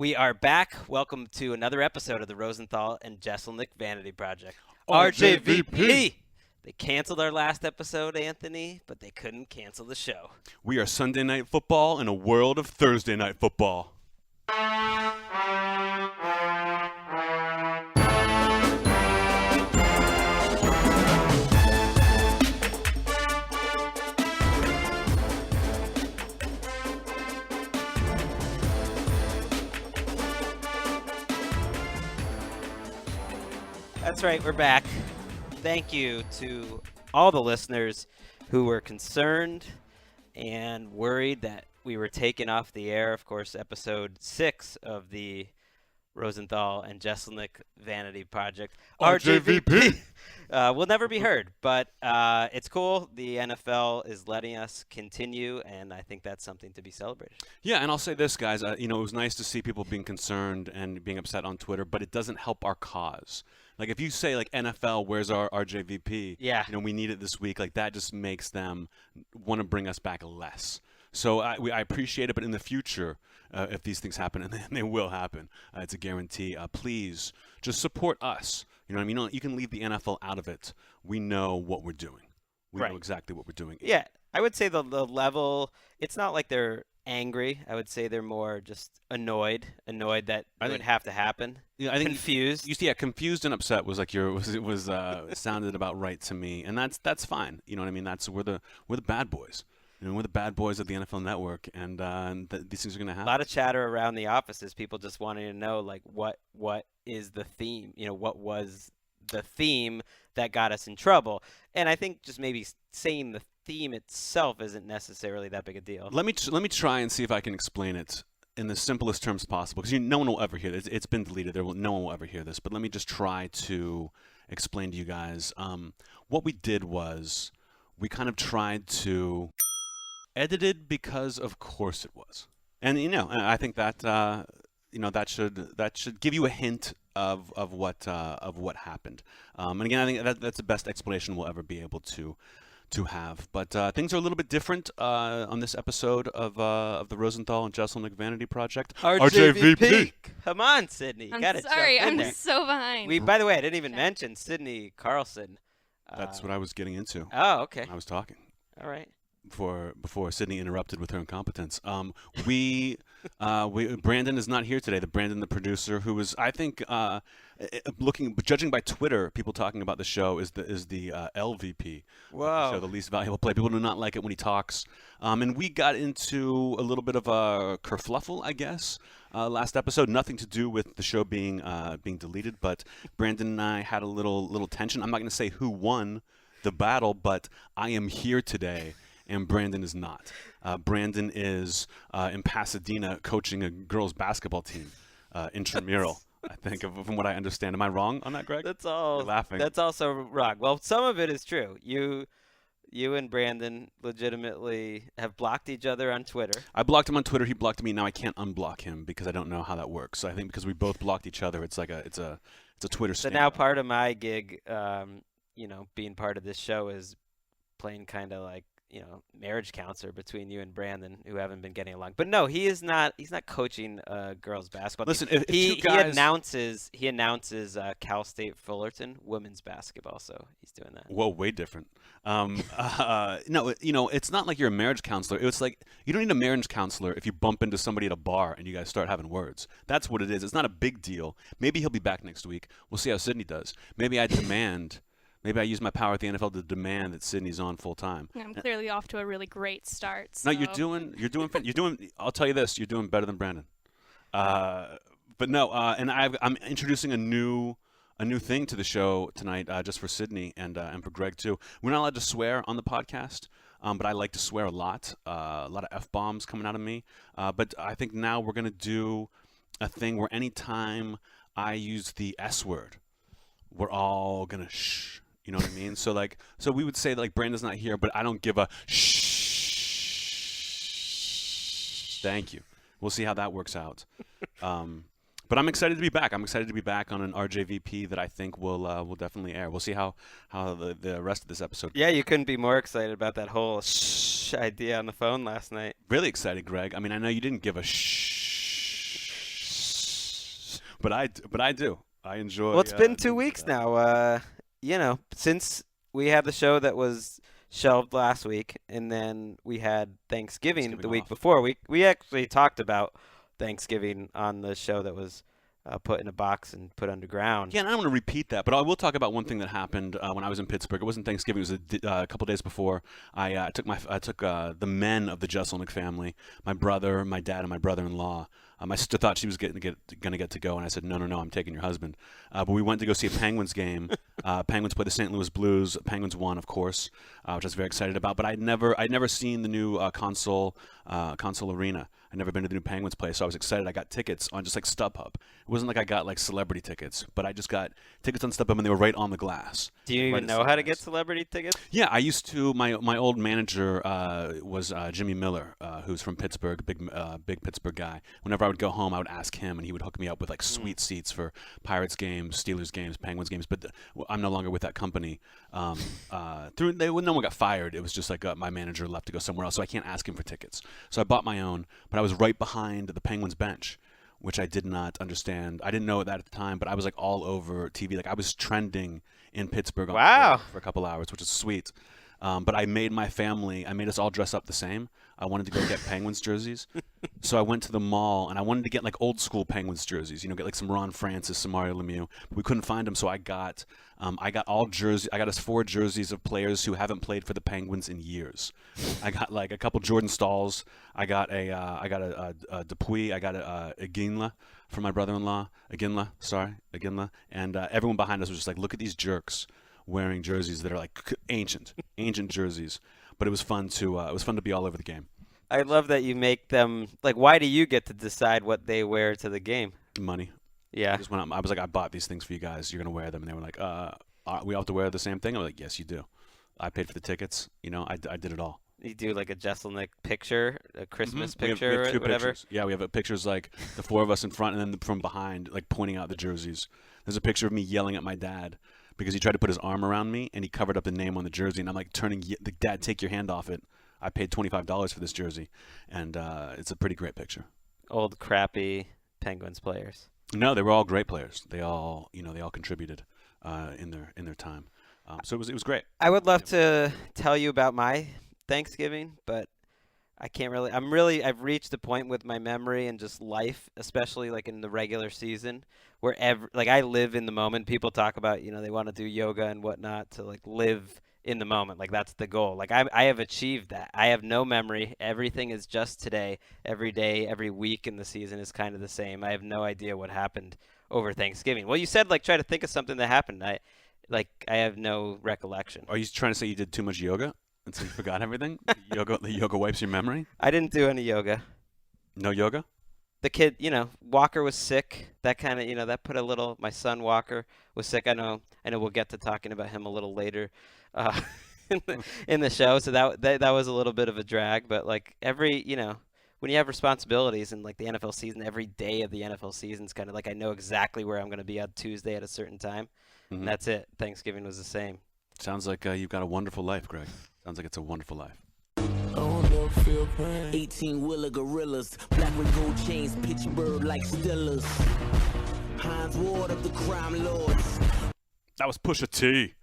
We are back. Welcome to another episode of the Rosenthal and Jeselnik Vanity Project. RJVP. They canceled our last episode, Anthony, but they couldn't cancel the show. We are Sunday Night Football in a world of Thursday Night Football. That's right, we're back. Thank you to all the listeners who were concerned and worried that we were taken off the air. Of course, episode 6 of the Rosenthal and Jeselnik Vanity Project. RJVP. Will never be heard, but it's cool. The NFL is letting us continue, and I think that's something to be celebrated. Yeah, and I'll say this, guys. It was nice to see people being concerned and being upset on Twitter, but it doesn't help our cause. Like, if you say, like, NFL, where's our RJVP? Yeah. We need it this week. Like, that just makes them want to bring us back less. So I appreciate it, but in the future, if these things happen, and they will happen, it's a guarantee, please just support us. You know what I mean? You can leave the NFL out of it. We know what we're doing. We know exactly what we're doing. Yeah, I would say the level, it's not like they're angry. I would say they're more just annoyed that it would have to happen. Yeah, I think confused. Confused and upset was like sounded about right to me, and that's fine. You know what I mean? We're the bad boys. We're the bad boys of the NFL Network, and these things are going to happen. A lot of chatter around the offices, people just wanting to know, like, what is the theme? What was the theme that got us in trouble? And I think just maybe saying the theme itself isn't necessarily that big a deal. Let me try and see if I can explain it in the simplest terms possible, because no one will ever hear this. It's been deleted. No one will ever hear this. But let me just try to explain to you guys. What we did was we kind of tried to edited because of course it was, and I think that that should give you a hint of what happened. And again, I think that's the best explanation we'll ever be able to have. But things are a little bit different on this episode of the Rosenthal and Jeselnik Vanity Project. RJVP. Come on, Sydney. I'm gotta sorry, jump in I'm there. so behind. By the way, I didn't even mention Sydney Carlson. That's what I was getting into. Oh, okay. I was talking. All right. Before Sydney interrupted with her incompetence. Brandon is not here today. Brandon, the producer, who was, I think, judging by Twitter, people talking about the show is the LVP. Wow. The least valuable player. People do not like it when he talks. And we got into a little bit of a kerfluffle, I guess, last episode. Nothing to do with the show being deleted, but Brandon and I had a little tension. I'm not going to say who won the battle, but I am here today. And Brandon is not. Brandon is in Pasadena coaching a girls' basketball team, intramural, I think, from what I understand. Am I wrong on that, Greg? That's all. You're laughing. That's also wrong. Well, some of it is true. You and Brandon legitimately have blocked each other on Twitter. I blocked him on Twitter. He blocked me. Now I can't unblock him because I don't know how that works. So I think because we both blocked each other, it's a Twitter. So now part of my gig, being part of this show is playing kind of like, marriage counselor between you and Brandon, who haven't been getting along. But no, he's not coaching girls basketball. Listen, if two guys... he announces Cal State Fullerton women's basketball, so he's doing that. Whoa, way different. No, it's not like you're a marriage counselor. It's like you don't need a marriage counselor if you bump into somebody at a bar and you guys start having words. That's what it is. It's not a big deal. Maybe he'll be back next week. We'll see how Sydney does. Maybe I use my power at the NFL to demand that Sydney's on full time. I'm clearly off to a really great start. So. No, you're doing. I'll tell you this: you're doing better than Brandon. But no, and I'm introducing a new thing to the show tonight, just for Sydney and for Greg too. We're not allowed to swear on the podcast, but I like to swear a lot of F-bombs coming out of me. But I think now we're gonna do a thing where anytime I use the S word, we're all gonna shh. You know what I mean? So we would say like Brandon's not here, but I don't give a shh. Thank you. We'll see how that works out. But I'm excited to be back. I'm excited to be back on an RJVP that I think will definitely air. We'll see how the rest of this episode goes. Yeah, you couldn't be more excited about that whole shh idea on the phone last night. Really excited, Greg. I mean, I know you didn't give a shh But I do. I enjoy. Well, it's been 2 doing weeks that. now. Since we had the show that was shelved last week, and then we had Thanksgiving the week off. before. We actually talked about Thanksgiving on the show that was put in a box and put underground. Yeah, and I don't want to repeat that, but I will talk about one thing that happened when I was in Pittsburgh. It wasn't Thanksgiving; it was a couple days before. I took the men of the Jeselnik family, my brother, my dad, and my brother-in-law. My sister thought she was going to get to go, and I said, no, I'm taking your husband. But we went to go see a Penguins game. Penguins played the St. Louis Blues. Penguins won, of course, which I was very excited about. But I'd never seen the new console arena. I'd never been to the new Penguins place, so I was excited. I got tickets on just like StubHub. It wasn't like I got like celebrity tickets, but I just got tickets on StubHub, and they were right on the glass. Do you even know how to get celebrity tickets? Yeah, I used to. My old manager was Jimmy Miller, who's from Pittsburgh, big Pittsburgh guy. Whenever I would go home, I would ask him, and he would hook me up with like sweet seats for Pirates games, Steelers games, Penguins games. But I'm no longer with that company. No one got fired. It was just like my manager left to go somewhere else, so I can't ask him for tickets. So I bought my own, but I was right behind the Penguins bench, which I did not understand. I didn't know that at the time, but I was like all over TV. Like I was trending in Pittsburgh on Twitter for a couple hours, which is sweet. But I made us all dress up the same. I wanted to go get Penguins jerseys. So I went to the mall, and I wanted to get like old school Penguins jerseys, get like some Ron Francis, some Mario Lemieux. But we couldn't find them, so I got all jerseys. I got us 4 jerseys of players who haven't played for the Penguins in years. I got like a couple Jordan Stalls. I got a Dupuis. I got a Iginla for my brother-in-law. Iginla. And everyone behind us was just like, look at these jerks wearing jerseys that are like ancient jerseys. But it was fun to be all over the game. I love that you make them like. Why do you get to decide what they wear to the game? Money. Yeah. I was like, I bought these things for you guys. You're gonna wear them, and they were like, we all have to wear the same thing. I'm like, yes, you do. I paid for the tickets. I did it all. You do like a Jeselnik picture, a Christmas we picture, have 2 whatever. Pictures. Yeah, we have pictures like the 4 of us in front, and then from behind, like pointing out the jerseys. There's a picture of me yelling at my dad because he tried to put his arm around me, and he covered up the name on the jersey, and I'm like the dad, take your hand off it. I paid $25 for this jersey, and it's a pretty great picture. Old crappy Penguins players. No, they were all great players. They all contributed in their time. So it was great. I would love to tell you about my Thanksgiving, but I can't really. I've reached a point with my memory and just life, especially like in the regular season, where I live in the moment. People talk about, they want to do yoga and whatnot to like live in the moment. Like that's the goal. Like I have achieved that. I have no memory. Everything is just today. Every day, every week in the season is kind of the same. I have no idea what happened over Thanksgiving. Well, you said like try to think of something that happened. I have no recollection. Are you trying to say you did too much yoga? And so you forgot everything? The yoga wipes your memory? I didn't do any yoga. No yoga? The kid, Walker was sick. That kind of, that put a little. My son Walker was sick. I know. We'll get to talking about him a little later, in the show. So that was a little bit of a drag. But like every, when you have responsibilities and like the NFL season, every day of the NFL season is kind of like I know exactly where I'm going to be on Tuesday at a certain time, and that's it. Thanksgiving was the same. Sounds like you've got a wonderful life, Greg. Sounds like it's a wonderful life. 18-wheeler gorillas, black with gold chains, Pittsburgh like Steelers. Heinz Ward of the crime lords. That was Pusha T.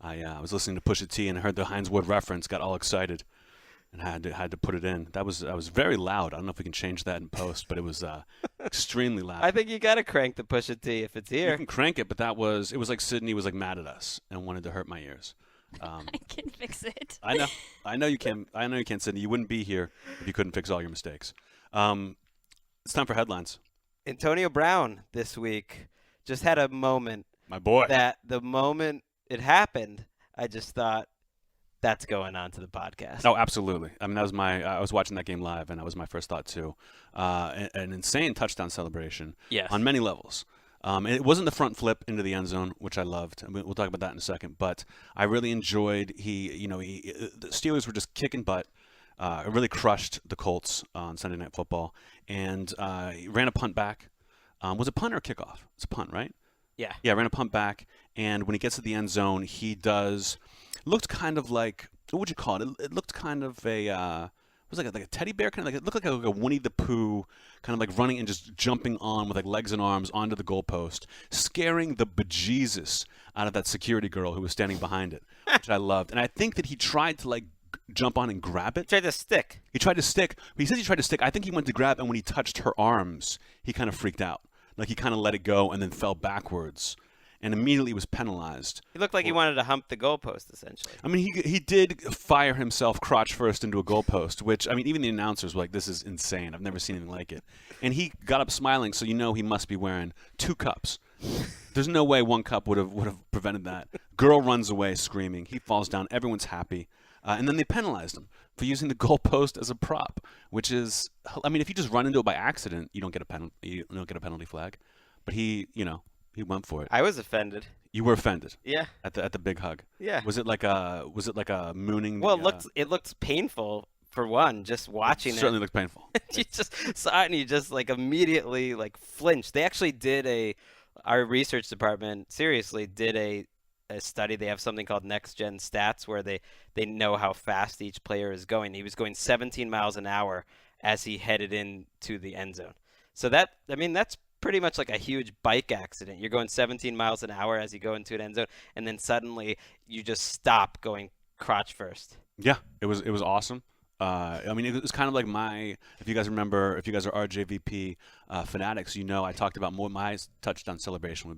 I was listening to Pusha T and heard the Heinz Ward reference, got all excited, and had to put it in. That was very loud. I don't know if we can change that in post, but it was extremely loud. I think you got to crank the Pusha T if it's here. You can crank it, but it was like Sydney was like mad at us and wanted to hurt my ears. I can fix it. I know you can. I know you can, Sydney. You wouldn't be here if you couldn't fix all your mistakes. It's time for headlines. Antonio Brown this week just had a moment. My boy. That the moment it happened, I just thought that's going on to the podcast. Oh, absolutely. I mean, I was watching that game live, and that was my first thought too. An insane touchdown celebration. Yes. On many levels. It wasn't the front flip into the end zone, which I loved. I mean, we'll talk about that in a second. But I really enjoyed the Steelers were just kicking butt. It really crushed the Colts on Sunday Night Football, and he ran a punt back. Was it punt or kickoff? It's a punt, right? Yeah. Yeah, ran a punt back, and when he gets to the end zone, he looked kind of like, what would you call it? It looked kind of a was like a teddy bear kind of like it looked like a Winnie the Pooh kind of like running and just jumping on with like legs and arms onto the goalpost, scaring the bejesus out of that security girl who was standing behind it, which I loved. And I think that he tried to like jump on and grab it. Tried to stick. He tried to stick. He said he tried to stick. I think he went to grab, and when he touched her arms, he kind of freaked out. Like he kind of let it go and then fell backwards, and immediately was penalized. He looked like he wanted to hump the goalpost, essentially. I mean, he did fire himself crotch first into a goalpost, which, I mean, even the announcers were like, this is insane. I've never seen anything like it. And he got up smiling, so you know he must be wearing 2 cups. There's no way 1 cup would have prevented that. Girl runs away screaming. He falls down. Everyone's happy. And then they penalized him for using the goalpost as a prop, which is, I mean, if you just run into it by accident, you don't get a penalty flag. But he went for it. I was offended. You were offended. Yeah. At the big hug. Yeah. Was it like a mooning? Well, it looked painful for one, just watching it. Certainly looked painful. You just saw it and you just like immediately like flinched. They actually did our research department seriously did a study. They have something called Next Gen Stats where they know how fast each player is going. He was going 17 miles an hour as he headed into the end zone. So that's pretty much like a huge bike accident. You're going 17 miles an hour as you go into an end zone, and then suddenly you just stop going crotch first. Yeah, it was awesome. I mean, it was kind of like if you guys remember, if you guys are RJVP fanatics, you know I talked about what my touchdown celebration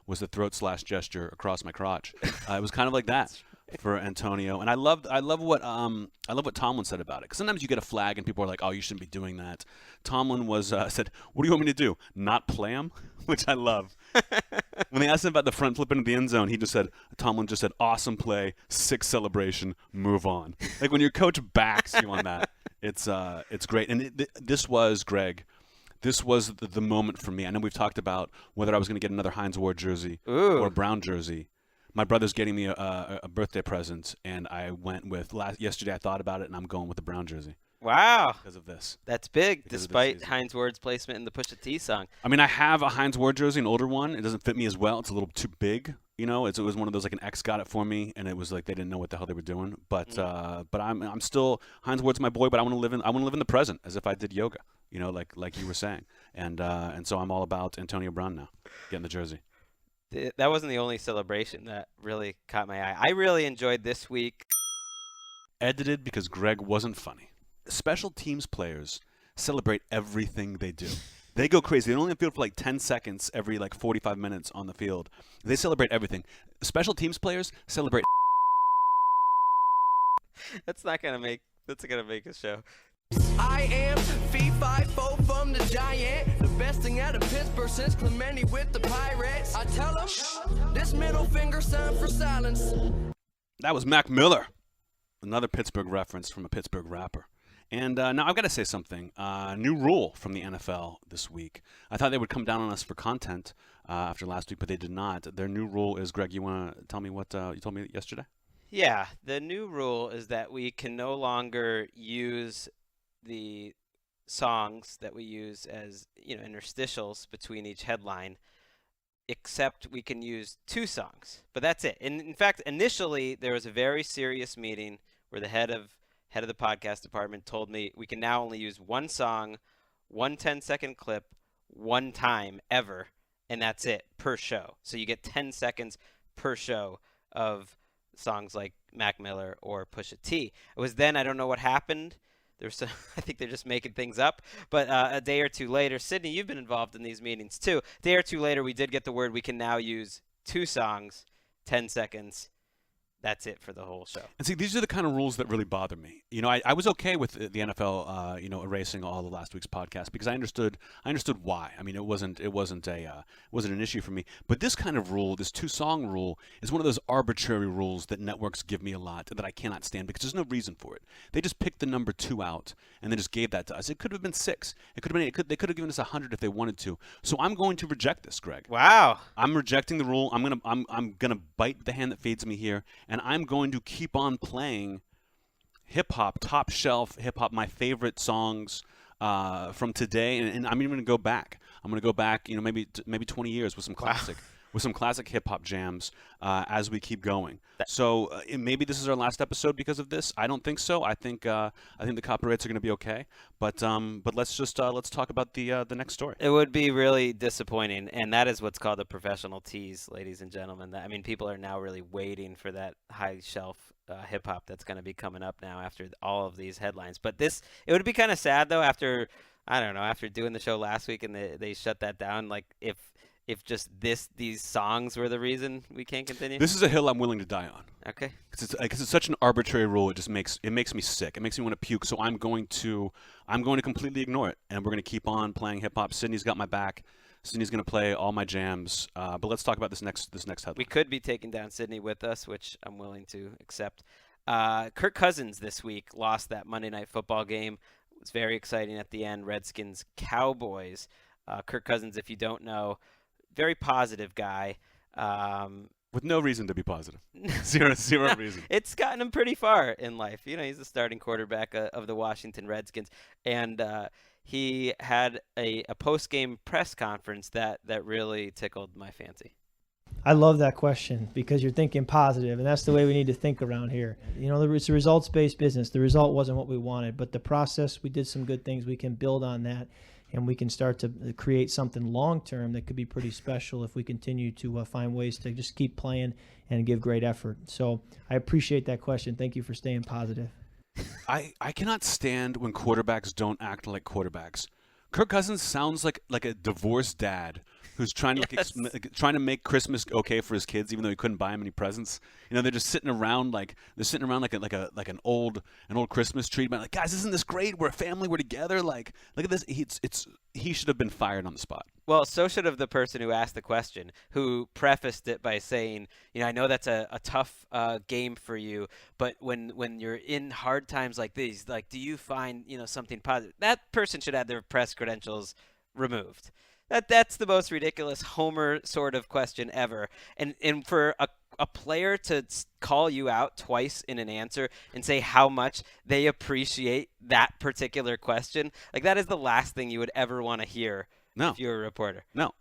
was the throat / gesture across my crotch. It was kind of like that for Antonio, and I love what Tomlin said about it. Because sometimes you get a flag and people are like, "Oh, you shouldn't be doing that." Tomlin said, "What do you want me to do? Not play him?" Which I love. When they asked him about the front flip into the end zone, Tomlin just said, "Awesome play, 6 celebration, move on." Like when your coach backs you on that, it's great. And this was, Greg, this was the moment for me. I know we've talked about whether I was going to get another Hines Ward jersey or a Brown jersey. My brother's getting me a birthday present, and I went with yesterday. I thought about it, and I'm going with the Brown jersey. Wow. Because of this. That's big, despite Hines Ward's placement in the Pusha T song. I mean, I have a Hines Ward jersey, an older one. It doesn't fit me as well. It's a little too big. You know, it was one of those, like an ex got it for me, and it was like they didn't know what the hell they were doing. But I'm still, Hines Ward's my boy, but I want to live in the present as if I did yoga. You know, like you were saying. And so I'm all about Antonio Brown now, getting the jersey. That wasn't the only celebration that really caught my eye. I really enjoyed this week. Edited because Greg wasn't funny. Special teams players celebrate everything they do. They go crazy. They only field for like 10 seconds every like 45 minutes on the field. They celebrate everything. Special teams players celebrate. That's gonna make a show. I am Fee-Fi-Fo from the Giant, the best thing out of Pittsburgh since Clemente with the Pirates. I tell them this middle finger sign for silence. That was Mac Miller, another Pittsburgh reference from a Pittsburgh rapper. And now I've got to say something. New rule from the NFL this week. I thought they would come down on us for content after last week, but they did not. Their new rule is, Greg, you want to tell me what you told me yesterday? Yeah, the new rule is that we can no longer use the songs that we use as interstitials between each headline, except we can use 2 songs. But that's it. And in fact, initially there was a very serious meeting where the head of the podcast department told me we can now only use 1 song, 1 10-second clip, 1 time ever, and that's it per show. So you get 10 seconds per show of songs like Mac Miller or Pusha T. It was then, I don't know what happened. I think they're just making things up. But a day or 2 later, Sydney, you've been involved in these meetings too. A day or 2 later, we did get the word we can now use 2 songs, 10 seconds. That's it for the whole show. And see, these are the kind of rules that really bother me. You know, I was okay with the NFL, erasing all of last week's podcast because I understood why. I mean, it wasn't an issue for me. But this kind of rule, this 2-song rule, is one of those arbitrary rules that networks give me a lot that I cannot stand because there's no reason for it. They just picked the number 2 out and they just gave that to us. It could have been 6. They could have given us 100 if they wanted to. So I'm going to reject this, Greg. Wow. I'm rejecting the rule. I'm gonna bite the hand that feeds me here. And I'm going to keep on playing hip-hop, top shelf hip-hop, my favorite songs from today. And I'm even going to go back. I'm going to go back, maybe 20 years with some classic with some classic hip-hop jams as we keep going. So maybe this is our last episode because of this. I don't think so. I think the copyrights are going to be okay. But let's just let's talk about the next story. It would be really disappointing, and that is what's called a professional tease, ladies and gentlemen. I mean, people are now really waiting for that high-shelf hip-hop that's going to be coming up now after all of these headlines. But it would be kind of sad, though, after doing the show last week and they shut that down, like if just these songs were the reason we can't continue. This is a hill I'm willing to die on. Okay. Because it's such an arbitrary rule. It makes me sick. It makes me want to puke. So I'm going to completely ignore it, and we're going to keep on playing hip hop. Sydney's got my back. Sydney's going to play all my jams. But let's talk about this next headline. We could be taking down Sydney with us, which I'm willing to accept. Kirk Cousins this week lost that Monday Night Football game. It was very exciting at the end. Redskins Cowboys. Kirk Cousins, if you don't know, very positive guy. With no reason to be positive. Zero reason. It's gotten him pretty far in life. He's the starting quarterback of the Washington Redskins. And he had a post-game press conference that really tickled my fancy. I love that question because you're thinking positive, and that's the way we need to think around here. It's a results-based business. The result wasn't what we wanted, but the process, we did some good things. We can build on that, and we can start to create something long-term that could be pretty special if we continue to find ways to just keep playing and give great effort. So I appreciate that question. Thank you for staying positive. I cannot stand when quarterbacks don't act like quarterbacks. Kirk Cousins sounds like a divorced dad who's trying to trying to make Christmas okay for his kids, even though he couldn't buy them any presents. They're just sitting around like an old Christmas tree. But like, guys, isn't this great? We're a family. We're together. Like, look at this. He should have been fired on the spot. Well, so should have the person who asked the question, who prefaced it by saying, I know that's a tough game for you, but when you're in hard times like these, like, do you find something positive? That person should have their press credentials removed. That's the most ridiculous Homer sort of question ever. And for a player to call you out twice in an answer and say how much they appreciate that particular question, like, that is the last thing you would ever want to hear. No. If you're a reporter. No.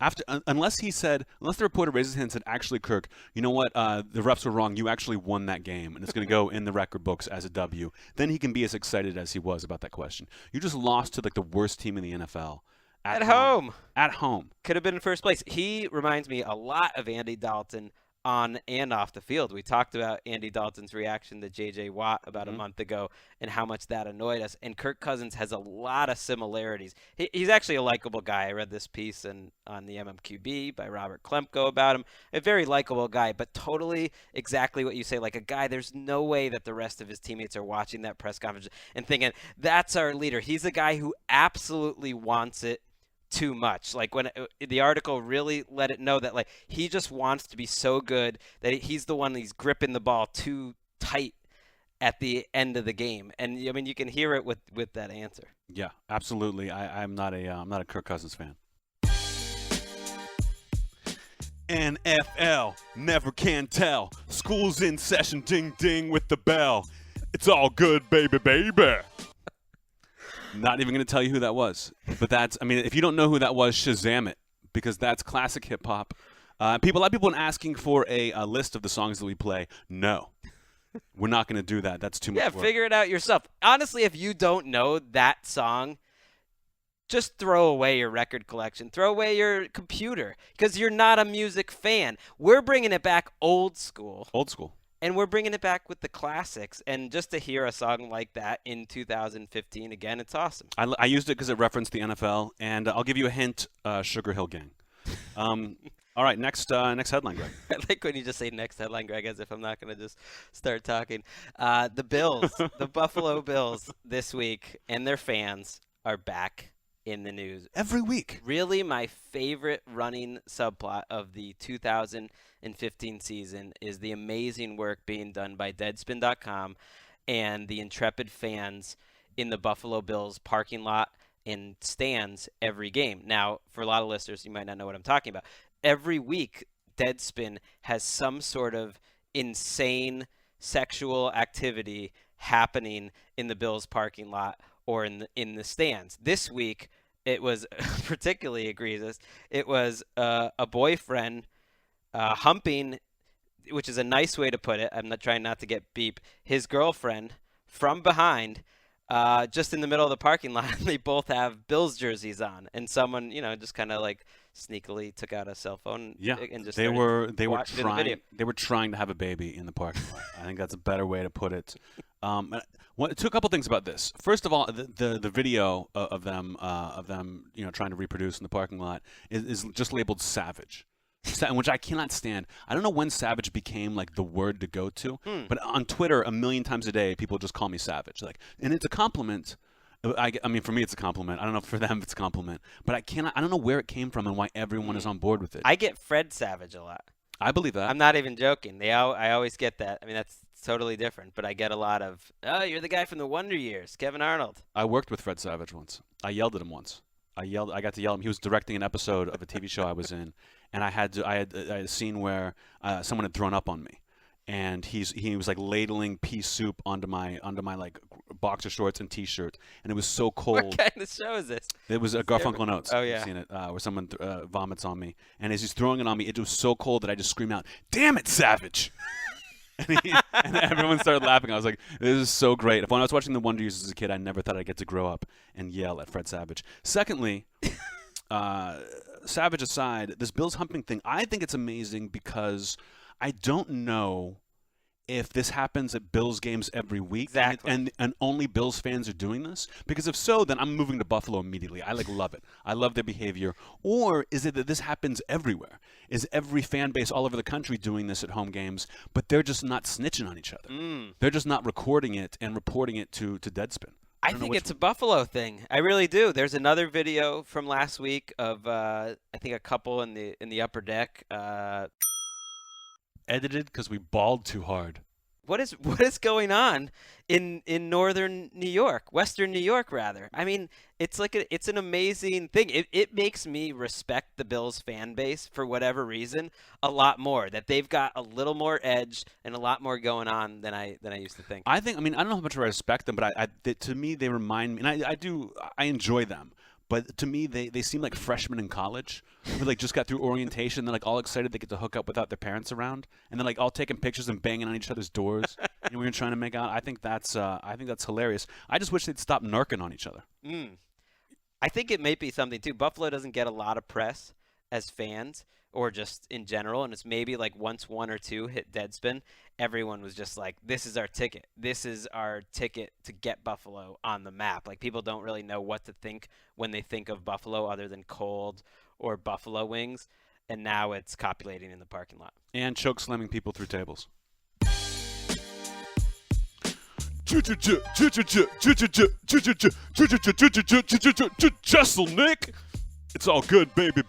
Unless the reporter raises his hand and said, actually, Kirk, you know what? The refs were wrong. You actually won that game, and it's going to go in the record books as a W. Then he can be as excited as he was about that question. You just lost to the worst team in the NFL. At home. At home. Could have been in first place. He reminds me a lot of Andy Dalton on and off the field. We talked about Andy Dalton's reaction to J.J. Watt about a month ago and how much that annoyed us. And Kirk Cousins has a lot of similarities. He's actually a likable guy. I read this piece on the MMQB by Robert Klemko about him. A very likable guy, but totally exactly what you say. Like a guy, there's no way that the rest of his teammates are watching that press conference and thinking, that's our leader. He's a guy who absolutely wants it too much. Like, when the article really let it know that, like, he just wants to be so good that he's the one he's gripping the ball too tight at the end of the game. And I mean, you can hear it with that answer. Yeah, absolutely. I'm not a Kirk Cousins fan. NFL, never can tell. School's in session, ding ding with the bell. It's all good, baby, baby. Not even going to tell you who that was. But if you don't know who that was, Shazam it, because that's classic hip-hop. A lot of people have been asking for a list of the songs that we play. No, we're not going to do that. That's too much work. Yeah, figure it out yourself. Honestly, if you don't know that song, just throw away your record collection. Throw away your computer, because you're not a music fan. We're bringing it back old school. Old school. And we're bringing it back with the classics. And just to hear a song like that in 2015, again, it's awesome. I used it because it referenced the NFL. And I'll give you a hint, Sugar Hill Gang. All right, next headline, Greg. I like when you just say next headline, Greg, as if I'm not going to just start talking. The Bills, the Buffalo Bills this week, and their fans are back in the news. Every week. Really, my favorite running subplot of the 2015 season is the amazing work being done by Deadspin.com and the intrepid fans in the Buffalo Bills parking lot and stands every game. Now, for a lot of listeners, you might not know what I'm talking about. Every week, Deadspin has some sort of insane sexual activity happening in the Bills parking lot or in the stands. This week, it was particularly egregious. It was a boyfriend humping, which is a nice way to put it. I'm not trying not to get beep. His girlfriend from behind, just in the middle of the parking lot. They both have Bills jerseys on, and someone, just kind of like sneakily took out a cell phone. Yeah, and just they were trying trying to have a baby in the parking lot. I think that's a better way to put it. Two couple things about this. First of all, the video of them trying to reproduce in the parking lot is just labeled savage. Which I cannot stand. I don't know when savage became like the word to go to, but on Twitter, 1,000,000 times a day, people just call me savage. And it's a compliment. I mean, for me, it's a compliment. I don't know if for them it's a compliment, but I don't know where it came from and why everyone is on board with it. I get Fred Savage a lot. I believe that. I'm not even joking. I always get that. I mean, that's totally different, but I get a lot of, oh, you're the guy from the Wonder Years, Kevin Arnold. I worked with Fred Savage once. I yelled at him once. I got to yell at him. He was directing an episode of a TV show I was in, and I had a scene where someone had thrown up on me, and he was like ladling pea soup onto my like boxer shorts and T-shirt, and it was so cold. What kind of show is this? It was Garfunkel and Oates. Oh yeah, I've seen it where someone vomits on me, and as he's throwing it on me, it was so cold that I just screamed out, "Damn it, Savage!" and everyone started laughing. I was like, this is so great. When I was watching The Wonder Years as a kid, I never thought I'd get to grow up and yell at Fred Savage. Secondly, Savage aside, this Bills humping thing, I think it's amazing because I don't know if this happens at Bills games every week. Exactly. And only Bills fans are doing this. Because if so, then I'm moving to Buffalo immediately. I love it. I love their behavior. Or is it that this happens everywhere? Is every fan base all over the country doing this at home games, but they're just not snitching on each other? They're just not recording it and reporting it to Deadspin. I think it's a Buffalo thing. I really do. There's another video from last week of I think a couple in the upper deck. Edited because we balled too hard. What is going on in northern New York, western New York rather? I mean, it's an amazing thing. It makes me respect the Bills fan base for whatever reason a lot more. That they've got a little more edge and a lot more going on than I used to think. I don't know how much I respect them, but to me they remind me, and I enjoy them. But to me, they seem like freshmen in college who like just got through orientation. They're like all excited they get to hook up without their parents around, and they're like all taking pictures and banging on each other's doors. And we were trying to make out. I think that's hilarious. I just wish they'd stop narking on each other. I think it may be something too. Buffalo doesn't get a lot of press as fans or just in general, and it's maybe like once one or two hit Deadspin, everyone was just like, this is our ticket. This is our ticket to get Buffalo on the map. Like, people don't really know what to think when they think of Buffalo other than cold or buffalo wings, and now it's copulating in the parking lot. And choke slamming people through tables. Jeselnik! It's all good, baby.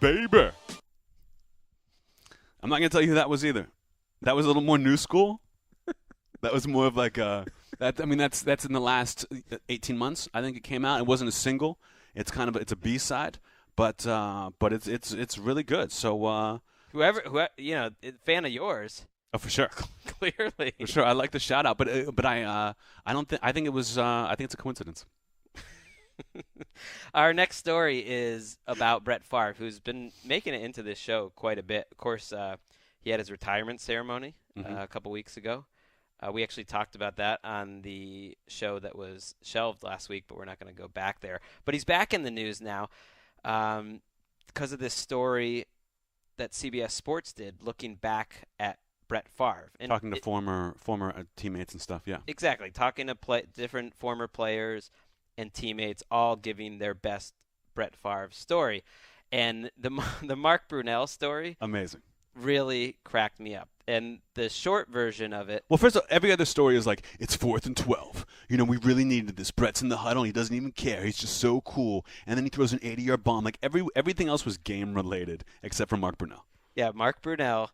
I'm not going to tell you who that was either. That was a little more new school. That was more of like that's in the last 18 months. I think it came out. It wasn't a single. It's a B-side, but it's really good. So whoever fan of yours. Oh, for sure. Clearly. For sure. I like the shout out, but I think it's a coincidence. Our next story is about Brett Favre, who's been making it into this show quite a bit. Of course, he had his retirement ceremony a couple weeks ago. We actually talked about that on the show that was shelved last week, but we're not going to go back there. But he's back in the news now because of this story that CBS Sports did looking back at Brett Favre. And talking to former teammates and stuff, yeah. Exactly. Talking to different former players and teammates, all giving their best Brett Favre story. And the Mark Brunell story, amazing, really cracked me up. And the short version of it. Well, first of all, every other story is like, it's 4th and 12. We really needed this. Brett's in the huddle. He doesn't even care. He's just so cool. And then he throws an 80-yard bomb. Like everything else was game related except for Mark Brunell. Yeah, Mark Brunell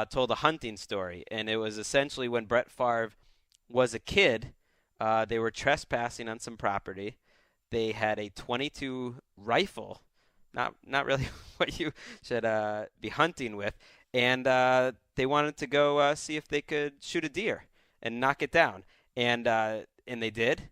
told a hunting story, and it was essentially when Brett Favre was a kid. They were trespassing on some property. They had a .22 rifle, not really what you should be hunting with, and they wanted to go see if they could shoot a deer and knock it down, and they did,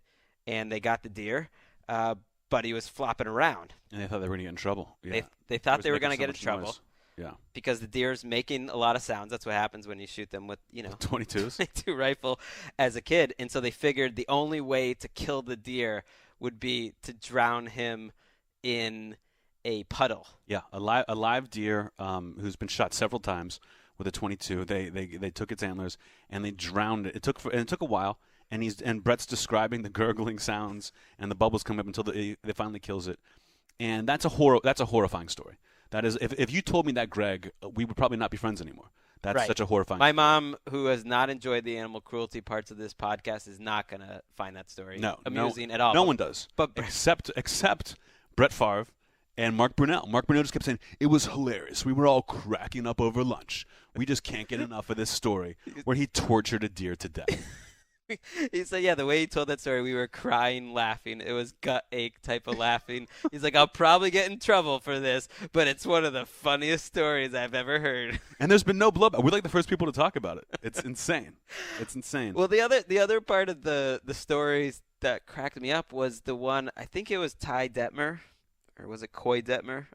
and they got the deer, but he was flopping around. And they thought they were going to get in trouble. Yeah. They thought they were going to get in trouble. Yeah. because the deer's making a lot of sounds. That's what happens when you shoot them with, 22s. 22 rifle as a kid. And so they figured the only way to kill the deer would be to drown him in a puddle. Yeah, a live deer who's been shot several times with a 22. They took its antlers and they drowned it. It took a while. And Brett's describing the gurgling sounds and the bubbles come up until they finally kills it. And that's a horrifying story. That is, if you told me that, Greg, we would probably not be friends anymore. That's Right. such a horrifying My story. mom, who has not enjoyed the animal cruelty parts of this podcast, is not going to find that story amusing at all. No one does. But except Brett Favre and Mark Brunell. Mark Brunell just kept saying, it was hilarious. We were all cracking up over lunch. We just can't get enough of this story where he tortured a deer to death. he said, yeah, the way he told that story, we were crying, laughing. It was gut ache type of laughing. He's like, I'll probably get in trouble for this, but it's one of the funniest stories I've ever heard. And there's been no blood. We're like the first people to talk about it. It's insane. It's insane. Well, the other part of the stories that cracked me up was the one, I think it was Ty Detmer, or was it Coy Detmer?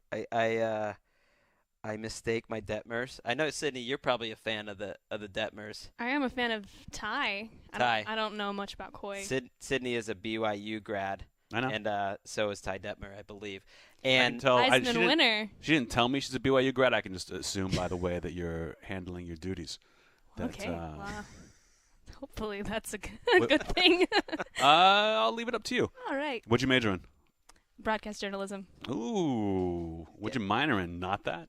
I mistake my Detmers. I know, Sydney, you're probably a fan of the Detmers. I am a fan of Ty. I don't know much about Coy. Sydney is a BYU grad. I know. And so is Ty Detmer, I believe. And Heisman winner. She didn't tell me she's a BYU grad. I can just assume by the way that you're handling your duties. Okay. Well, hopefully that's a good thing. I'll leave it up to you. All right. What'd you major in? Broadcast journalism. Ooh. What'd you minor in? Not that?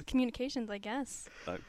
Communications, I guess. I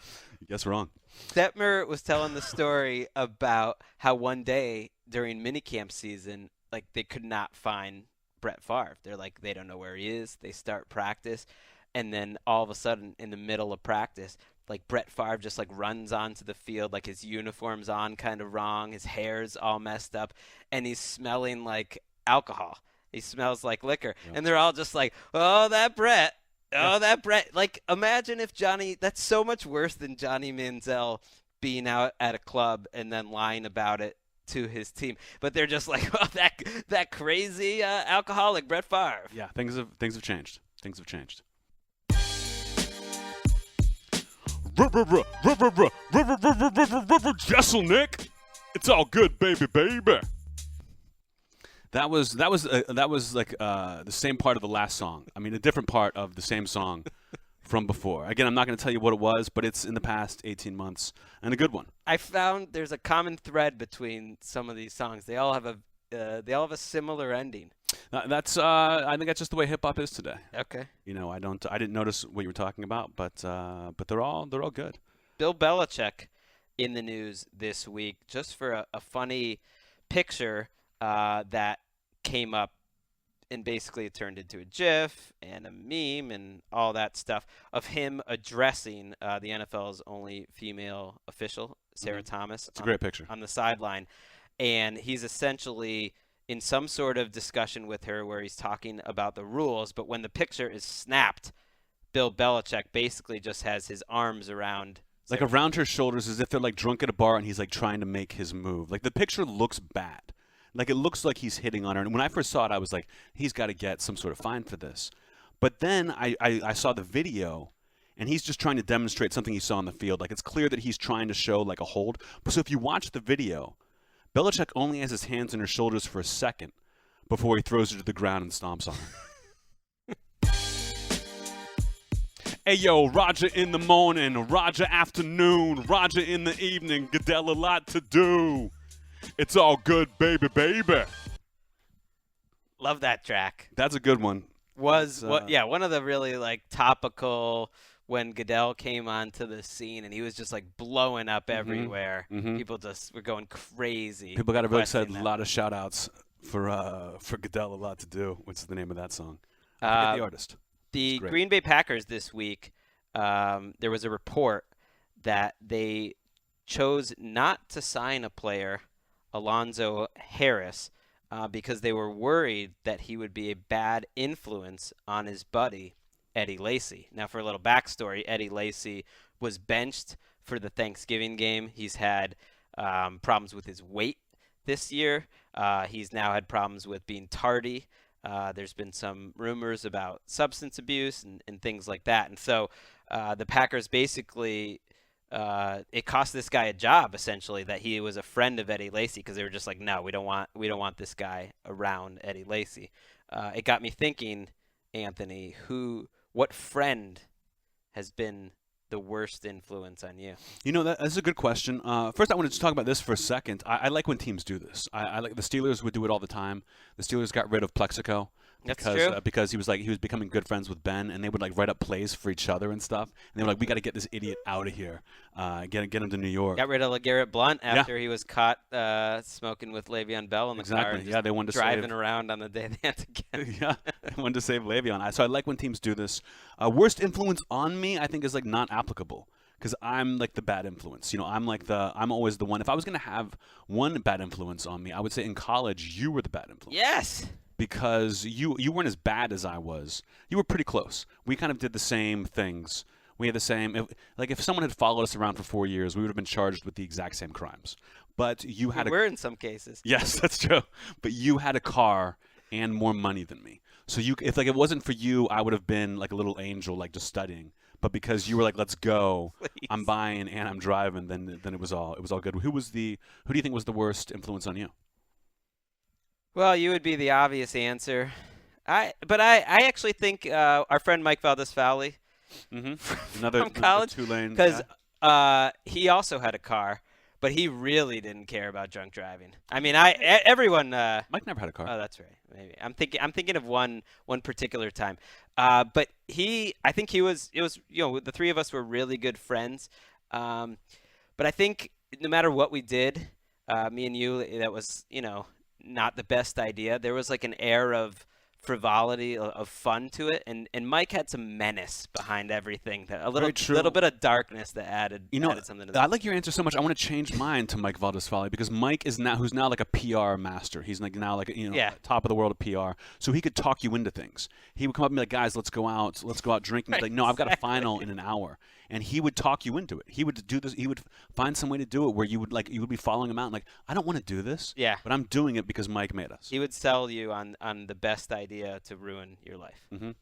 guess wrong. Detmer was telling the story about how one day during minicamp season, like, they could not find Brett Favre. They're like, they don't know where he is. They start practice, and then all of a sudden, in the middle of practice, like, Brett Favre just like runs onto the field, like his uniform's on kind of wrong, his hair's all messed up, and he's smelling like alcohol. He smells like liquor, and they're all just like, "Oh, that Brett." Oh, that Brett. Like, imagine if that's so much worse than Johnny Manziel being out at a club and then lying about it to his team. But they're just like, oh, that crazy alcoholic Brett Favre. Yeah, things have changed. Things have changed. Jeselnik, it's all good, baby. That was like the same part of the last song. I mean, a different part of the same song from before. Again, I'm not going to tell you what it was, but it's in the past 18 months and a good one. I found there's a common thread between some of these songs. They all have a similar ending. I think that's just the way hip hop is today. Okay. I didn't notice what you were talking about, but they're all good. Bill Belichick in the news this week, just for a funny picture that came up, and basically it turned into a GIF and a meme and all that stuff of him addressing the NFL's only female official, Sarah Thomas. It's a great picture. On the sideline. And he's essentially in some sort of discussion with her where he's talking about the rules, but when the picture is snapped, Bill Belichick basically just has his arms around Sarah. Like around her shoulders, as if they're like drunk at a bar and he's like trying to make his move. Like the picture looks bad. Like, it looks like he's hitting on her. And when I first saw it, I was like, he's got to get some sort of fine for this. But then I saw the video, and he's just trying to demonstrate something he saw on the field. Like, it's clear that he's trying to show, like, a hold. So if you watch the video, Belichick only has his hands on her shoulders for a second before he throws her to the ground and stomps on her. Hey, yo, Roger in the morning, Roger afternoon, Roger in the evening, Goodell a lot to do. It's all good, baby. Love that track. That's a good one. One of the really like topical when Goodell came onto the scene and he was just like blowing up everywhere. Mm-hmm. People just were going crazy. People got really excited. A lot of shout outs for Goodell a lot to do. What's the name of that song? I forget the artist. The Green Bay Packers this week, there was a report that they chose not to sign a player, Alonzo Harris, because they were worried that he would be a bad influence on his buddy, Eddie Lacy. Now, for a little backstory, Eddie Lacy was benched for the Thanksgiving game. He's had problems with his weight this year. He's now had problems with being tardy There's been some rumors about substance abuse and things like that. And so the Packers basically, it cost this guy a job, essentially, that he was a friend of Eddie Lacy, because they were just like, no, we don't want this guy around Eddie Lacy. It got me thinking, Anthony, what friend has been the worst influence on you? You know, that's a good question. First, I wanted to talk about this for a second. I like when teams do this. I like the Steelers would do it all the time. The Steelers got rid of Plexico because he was becoming good friends with Ben, and they would write up plays for each other and stuff. And they were like, we got to get this idiot out of here, get him to New York. Got rid of LeGarrette Blount after he was caught smoking with Le'Veon Bell in the car. And they wanted to driving around on the day they had to get. They wanted to save Le'Veon. So I like when teams do this. Worst influence on me, I think, is not applicable. Because I'm the bad influence. I'm always the one. If I was going to have one bad influence on me, I would say in college, you were the bad influence. Yes. Because you weren't as bad as I was. You were pretty close. We kind of did the same things. We had the same, if someone had followed us around for 4 years, we would have been charged with the exact same crimes. But you had in some cases. Yes, that's true. But you had a car and more money than me. So if it wasn't for you, I would have been like a little angel, just studying. But because you were like, let's go, Please. I'm buying and I'm driving, then it was all good. Who do you think was the worst influence on you? Well, you would be the obvious answer. I actually think our friend Mike Valdez-Fowley from college, Tulane, because he also had a car, but he really didn't care about drunk driving. I mean, everyone. Mike never had a car. Oh, that's right. Maybe I'm thinking of one particular time. But I think it was the three of us were really good friends. But I think no matter what we did, me and you, that was not the best idea. There was an air of frivolity, of fun to it, and Mike had some menace behind everything, a little bit of darkness that added something to that. I like your answer so much. I want to change mine to Mike Valdez-Fowley, because Mike who's now a PR master. He's top of the world of PR. So he could talk you into things. He would come up and be like, guys, let's go out drinking. Right, no, I've got a final in an hour. And he would talk you into it. He would do this. He would find some way to do it where you would be following him out and I don't want to do this. Yeah. But I'm doing it because Mike made us. He would sell you on the best idea to ruin your life. Mm-hmm.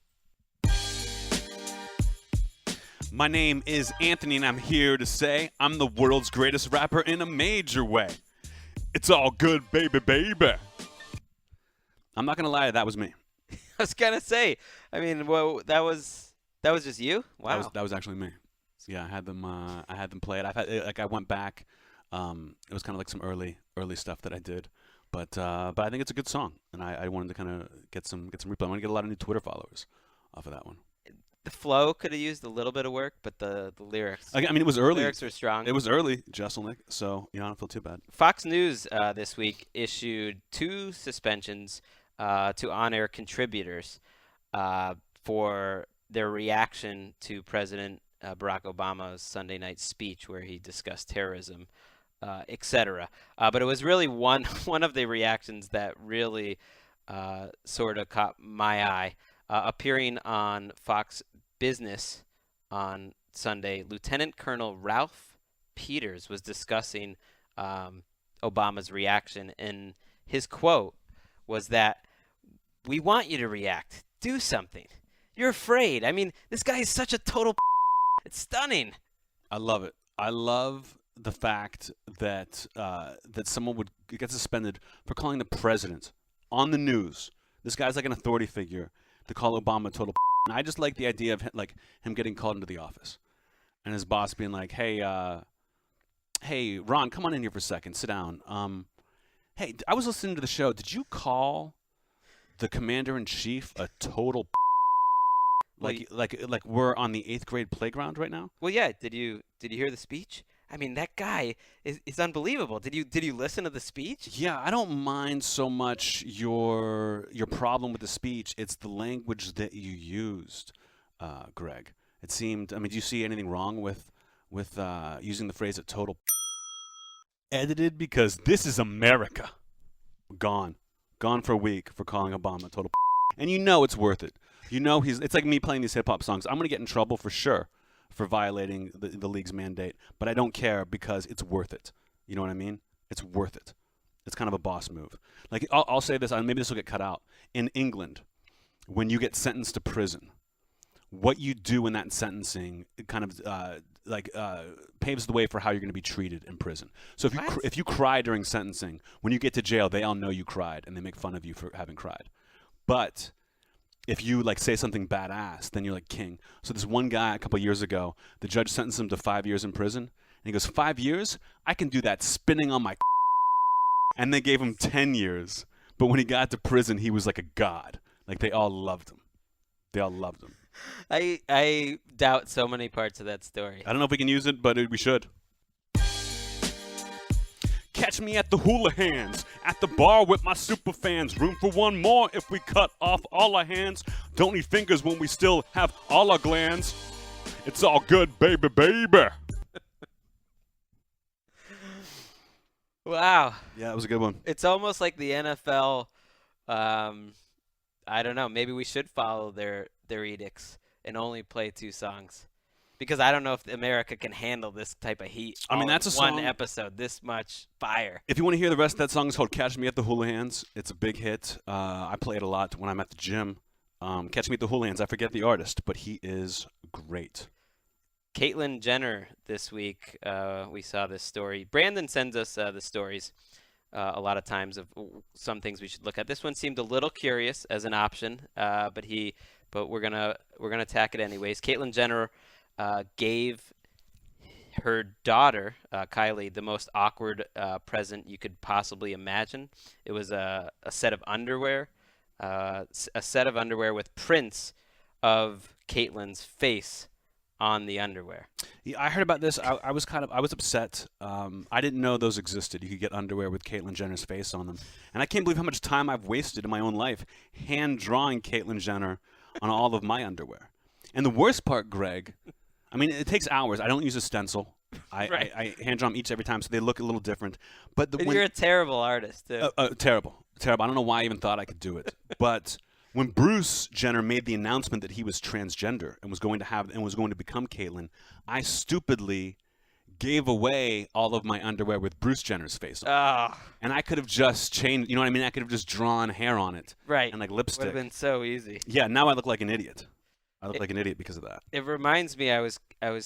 My name is Anthony, and I'm here to say I'm the world's greatest rapper in a major way. It's all good, baby, baby. I'm not gonna lie, that was me. I was gonna say. I mean, well, that was just you. Wow. That was actually me. Yeah, I had them play it. I went back. It was kind of some early stuff that I did, but I think it's a good song, and I wanted to kind of get some replay. I want to get a lot of new Twitter followers off of that one. The flow could have used a little bit of work, but the lyrics. I mean, it was early. The lyrics were strong. It was early, Jeselnik, so I don't feel too bad. Fox News this week issued 2 suspensions to on-air contributors for their reaction to President Barack Obama's Sunday night speech, where he discussed terrorism, etc. But it was really one of the reactions that really sort of caught my eye. Appearing on Fox Business on Sunday, Lieutenant Colonel Ralph Peters was discussing Obama's reaction, and his quote was that, "We want you to react. Do something. You're afraid. I mean, this guy is such a total It's stunning." I love it. I love the fact that that someone would get suspended for calling the president on the news. This guy's like an authority figure to call Obama a total and I just like the idea of him getting called into the office and his boss being like, hey, Ron, come on in here for a second. Sit down. Hey, I was listening to the show. Did you call the commander-in-chief a total like we're on the 8th grade playground right now? Well, yeah. Did you hear the speech? I mean, that guy is unbelievable. Did you listen to the speech? Yeah, I don't mind so much your problem with the speech. It's the language that you used, Greg. It seemed. I mean, do you see anything wrong with using the phrase "a total"? Edited because this is America. Gone for a week for calling Obama a total. And it's worth it. It's like me playing these hip hop songs. I'm gonna get in trouble for sure for violating the league's mandate, but I don't care because it's worth it. You know what I mean? It's worth it. It's kind of a boss move. Like I'll say this, maybe this will get cut out. In England, when you get sentenced to prison, what you do in that sentencing kind of paves the way for how you're going to be treated in prison. So if you cry during sentencing, when you get to jail, they all know you cried and they make fun of you for having cried. But if you like say something badass, then you're like king. So this one guy a couple of years ago, the judge sentenced him to 5 years in prison, and he goes, 5 years? I can do that spinning on my and they gave him 10 years. But when he got to prison, he was like a god. Like they all loved him. They all loved him. I doubt so many parts of that story. I don't know if we can use it, but we should. Catch me at the hula hands, at the bar with my super fans. Room for one more if we cut off all our hands. Don't need fingers when we still have all our glands. It's all good, baby, baby. Wow. Yeah, that was a good one. It's almost like the NFL. I don't know. Maybe we should follow their edicts and only play 2 songs, because I don't know if America can handle this type of heat. I mean, that's a one song. episode. This much fire. If you want to hear the rest of that song, it's called "Catch Me at the Hula Hands." It's a big hit. I play it a lot when I'm at the gym. Catch Me at the Hula Hands. I forget the artist, but he is great. Kaitlyn Jenner this week. We saw this story. Brandon sends us the stories a lot of times of some things we should look at. This one seemed a little curious as an option, but we're gonna attack it anyways. Kaitlyn Jenner gave her daughter Kylie the most awkward present you could possibly imagine. It was a set of underwear, with prints of Kaitlyn's face on the underwear. Yeah, I heard about this. I was upset. I didn't know those existed. You could get underwear with Kaitlyn Jenner's face on them. And I can't believe how much time I've wasted in my own life hand drawing Kaitlyn Jenner on all of my underwear. And the worst part, Greg, I mean, it takes hours. I don't use a stencil. I hand draw them every time, so they look a little different. But you're a terrible artist, too. Terrible. I don't know why I even thought I could do it. But when Bruce Jenner made the announcement that he was transgender and was going to become Kaitlyn, I stupidly gave away all of my underwear with Bruce Jenner's face on it. And I could have just changed, you know what I mean? I could have just drawn hair on it. Right. And like lipstick. Would have been so easy. Yeah, now I look like an idiot. I look like an idiot because of that. It reminds me, I was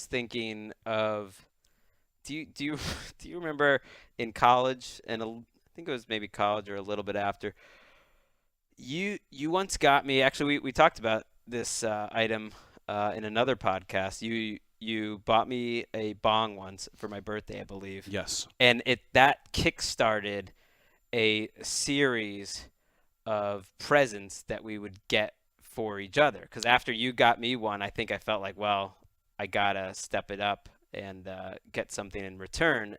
thinking of, do you remember in college, and I think it was maybe college or a little bit after, you once got me, actually we talked about this item in another podcast. You bought me a bong once for my birthday, I believe. Yes. And that kickstarted a series of presents that we would get for each other. Because after you got me one, I think I felt like, well, I gotta step it up and get something in return.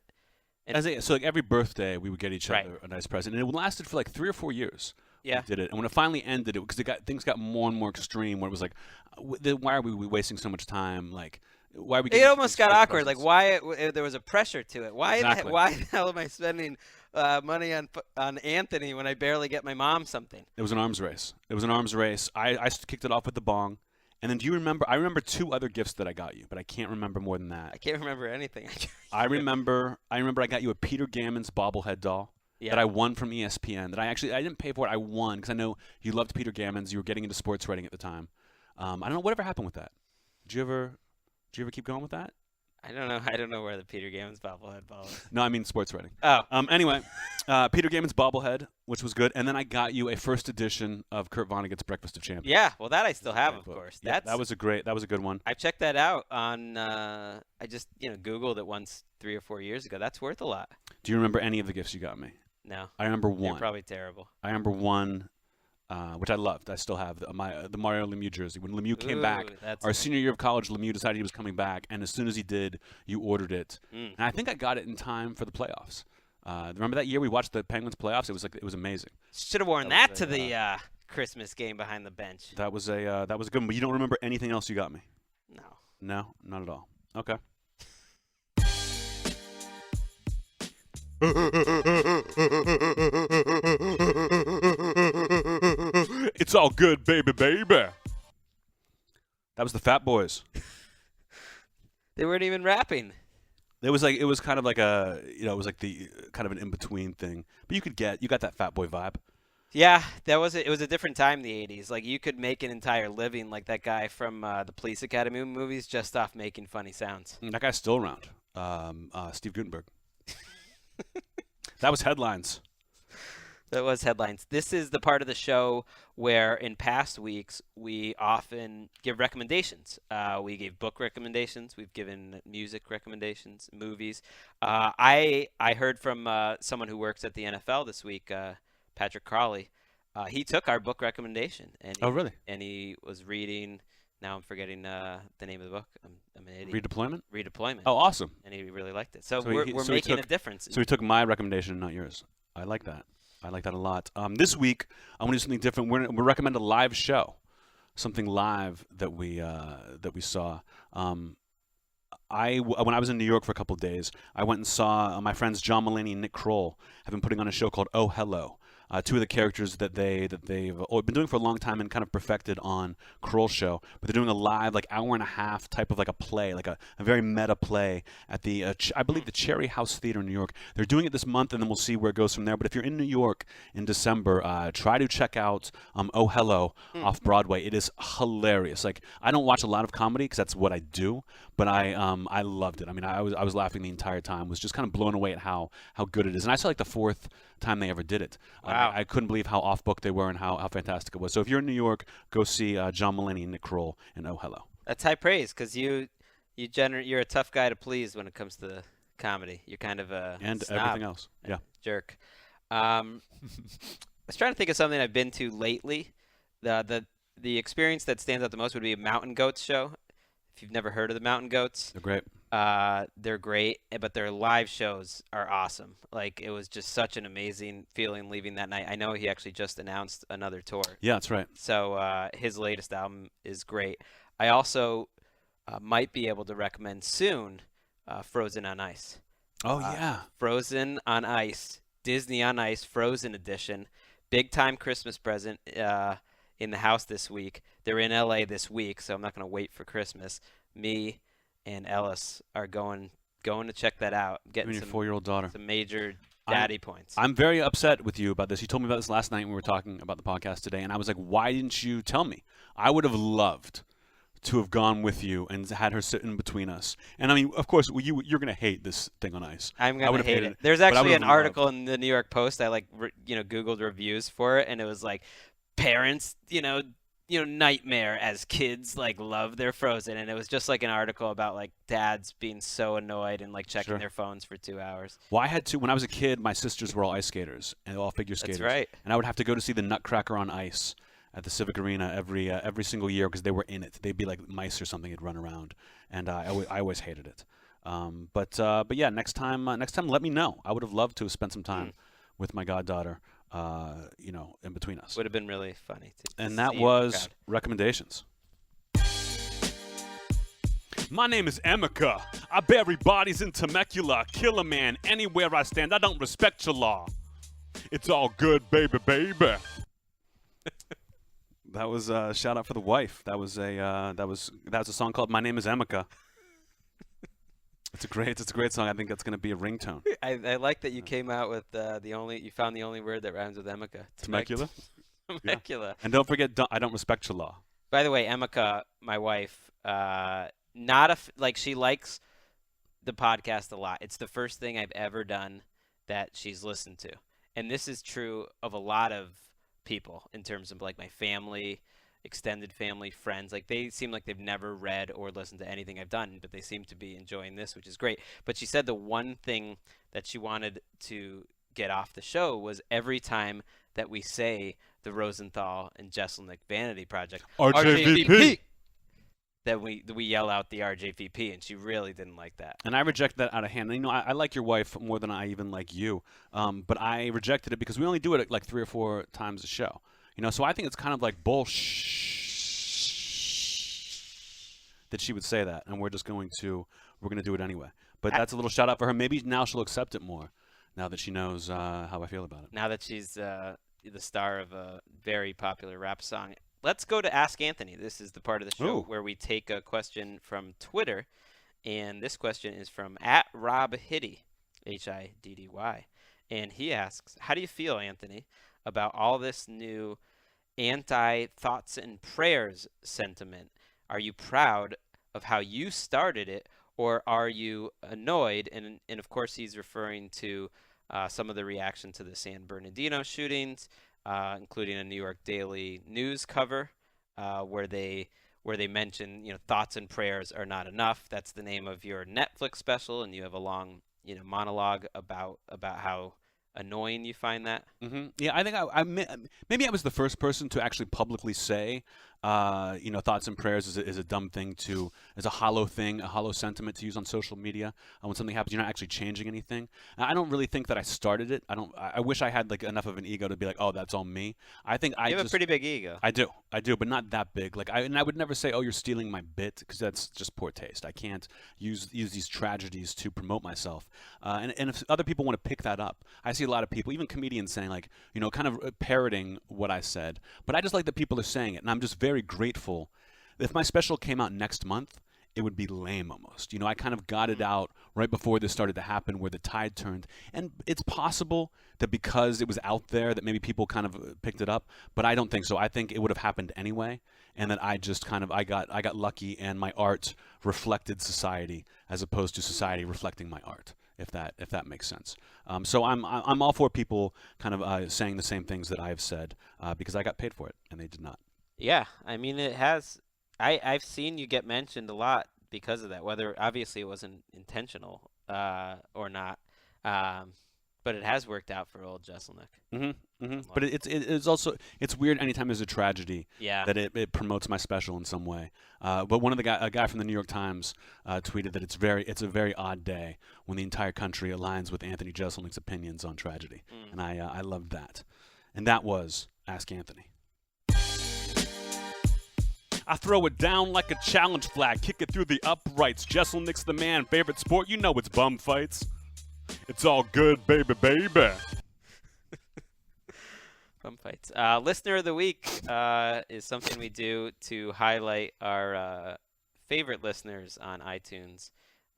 And so like every birthday we would get each other a nice present, and it lasted for like 3 or 4 years. Yeah. We did it, and when it finally ended, because things got more and more extreme. Where it was like, why are we wasting so much time? Like, why are we? It almost got awkward. Like, why there was a pressure to it? Why the hell am I spending money on Anthony when I barely get my mom something? It was an arms race. I kicked it off with the bong, and then do you remember? I remember 2 other gifts that I got you, but I can't remember more than that. I can't remember anything. I remember I got you a Peter Gammons bobblehead doll. Yeah. That I won from ESPN. That I didn't pay for it. I won because I know you loved Peter Gammons. You were getting into sports writing at the time. I don't know whatever happened with that. Did you ever keep going with that? I don't know. I don't know where the Peter Gammons bobblehead ball is. No, I mean sports writing. Oh. Anyway, Peter Gammons bobblehead, which was good, and then I got you a first edition of Kurt Vonnegut's Breakfast of Champions. Yeah, well, that I still have, of course. Yeah, that was a good one. I checked that out on. I just Googled it once 3 or 4 years ago. That's worth a lot. Do you remember any of the gifts you got me? No. I remember one. They're probably terrible. I remember one, which I loved. I still have the Mario Lemieux jersey. When Lemieux came back, our senior year of college, Lemieux decided he was coming back, and as soon as he did, you ordered it. And I think I got it in time for the playoffs. Remember that year we watched the Penguins playoffs? It was amazing. Should have worn that to the Christmas game behind the bench. That was a good one. But you don't remember anything else you got me? No. No, not at all. Okay. It's all good, baby, baby. That was the Fat Boys. They weren't even rapping. It was kind of like it was like the kind of an in between thing. But you got that Fat Boy vibe. Yeah, it was a different time in the 80s. Like, you could make an entire living like that guy from the Police Academy movies just off making funny sounds. That guy's still around. Steve Gutenberg. That was headlines. That was headlines. This is the part of the show where in past weeks we often give recommendations. We gave book recommendations. We've given music recommendations, movies. I heard from someone who works at the NFL this week, Patrick Crawley. He took our book recommendation. And Oh, really? And he was reading. Now I'm forgetting the name of the book. I'm an idiot. Redeployment? Redeployment. Oh, awesome. And he really liked it. So So we're he making a took- difference. So he took my recommendation, not yours. I like that. I like that a lot. This week, I want to do something different. We recommend a live show, something live that we saw. When I was in New York for a couple of days, I went and saw my friends John Mulaney and Nick Kroll have been putting on a show called Oh Hello. Two of the characters that they've been doing for a long time and kind of perfected on Kroll's show, but they're doing a live like hour and a half type of like a play, like a very meta play at the I believe the Cherry House Theater in New York. They're doing it this month, and then we'll see where it goes from there. But if you're in New York in December, try to check out Oh Hello off Broadway. It is hilarious. Like, I don't watch a lot of comedy because that's what I do, but I loved it. I mean, I was laughing the entire time. Was just kind of blown away at how good it is. And I saw like the fourth time they ever did it. Wow. I couldn't believe how off book they were and how fantastic it was. So if you're in New York, go see John Mulaney and Nick Kroll and Oh Hello. That's high praise, because you're a tough guy to please when it comes to comedy. You're kind of a And snob, everything else. a Yeah. jerk. I was trying to think of something I've been to lately. The experience that stands out the most would be a Mountain Goats show. If you've never heard of the Mountain Goats, They're great. they're great, but their live shows are awesome. Like, it was just such an amazing feeling leaving that night. I know he actually just announced another tour. Yeah, that's right. So his latest album is great. I also might be able to recommend soon Frozen on Ice. Oh, yeah. Frozen on Ice, Disney on Ice, Frozen edition. Big time Christmas present in the house this week. They're in LA this week, so I'm not going to wait for Christmas. Me and Ellis are going to check that out. You Getting and your some 4-year-old daughter. major daddy points. I'm very upset with you about this. You told me about this last night when we were talking about the podcast today, and I was like, why didn't you tell me? I would have loved to have gone with you and had her sit in between us. And I mean, of course, you're going to hate this thing on ice. I'm I going would've to hate hated it. There's but I actually would've an article in the New York Post. I Googled reviews for it, and it was like, parents, nightmare as kids love their Frozen, and it was just like an article about like dads being so annoyed and checking Sure. their phones for 2 hours. Well, I had to, when I was a kid, my sisters were all ice skaters and all figure skaters. That's right. And I would have to go to see the Nutcracker on Ice at the Civic Arena every single year because they were in it. They'd be like mice or something. They'd run around, and I always hated it. But yeah, next time, let me know. I would have loved to have spent some time with my goddaughter, in between us. Would have been really funny. And that was recommendations. My name is Emeka. I bury bodies in Temecula. Kill a man anywhere I stand. I don't respect your law. It's all good, baby, baby. That was a shout out for the wife. That was a song called "My Name Is Emeka." It's a great song. I think that's going to be a ringtone. I like that you came out with you found the only word that rhymes with Emeka. Temecula. Temecula. Yeah. And don't forget, I don't respect your law. By the way, Emeka, my wife, she likes the podcast a lot. It's the first thing I've ever done that she's listened to. And this is true of a lot of people in terms of my family, extended family, friends. They seem like they've never read or listened to anything I've done, but they seem to be enjoying this, which is great. But she said the one thing that she wanted to get off the show was every time that we say the Rosenthal and Jeselnik Vanity Project, RJVP. that we yell out the RJVP, and she really didn't like that. And I reject that out of hand. I like your wife more than I even like you, but I rejected it because we only do it 3 or 4 times a show. So I think it's kind of like bullshit that she would say that, and we're going to do it anyway. But that's a little shout out for her. Maybe now she'll accept it more, now that she knows how I feel about it. Now that she's the star of a very popular rap song. Let's go to Ask Anthony. This is the part of the show where we take a question from Twitter And this question is from @RobHiddy, HIDDY. And he asks, how do you feel, Anthony, about all this new anti-thoughts and prayers sentiment? Are you proud of how you started it, or are you annoyed? And of course, he's referring to some of the reaction to the San Bernardino shootings, including a New York Daily News cover where they mention, thoughts and prayers are not enough. That's the name of your Netflix special, and you have a long, monologue about how annoying you find that. Mm-hmm. Yeah, I think maybe I was the first person to actually publicly say, thoughts and prayers is a dumb thing is a hollow thing, a hollow sentiment to use on social media. When something happens, you're not actually changing anything. I don't really think that I started it. I wish I had enough of an ego to be like, oh, that's all me. I think you have a pretty big ego. I do, but not that big. And I would never say, oh, you're stealing my bit, because that's just poor taste. I can't use these tragedies to promote myself. And if other people want to pick that up, I see a lot of people, even comedians, saying kind of parroting what I said. But I just like that people are saying it, and I'm just very grateful. If my special came out next month, it would be lame almost. I kind of got it out right before this started to happen, where the tide turned. And it's possible that because it was out there that maybe people kind of picked it up, but I don't think so. I think it would have happened anyway, and that I just kind of I got lucky, and my art reflected society as opposed to society reflecting my art. If that makes sense. So I'm all for people kind of saying the same things that I have said, because I got paid for it and they did not. Yeah, I mean, it has. I've seen you get mentioned a lot because of that. Whether obviously it wasn't intentional or not, but it has worked out for old Jeselnik. Mm-hmm, mm-hmm. But it's also weird anytime there's a tragedy. Yeah. That it promotes my special in some way. But a guy from the New York Times tweeted that it's a very odd day when the entire country aligns with Anthony Jeselnik's opinions on tragedy, and I loved that. And that was Ask Anthony. I throw it down like a challenge flag, kick it through the uprights. Jeselnik's the man, favorite sport, it's bum fights. It's all good, baby, baby. Bum fights. Listener of the week is something we do to highlight our favorite listeners on iTunes.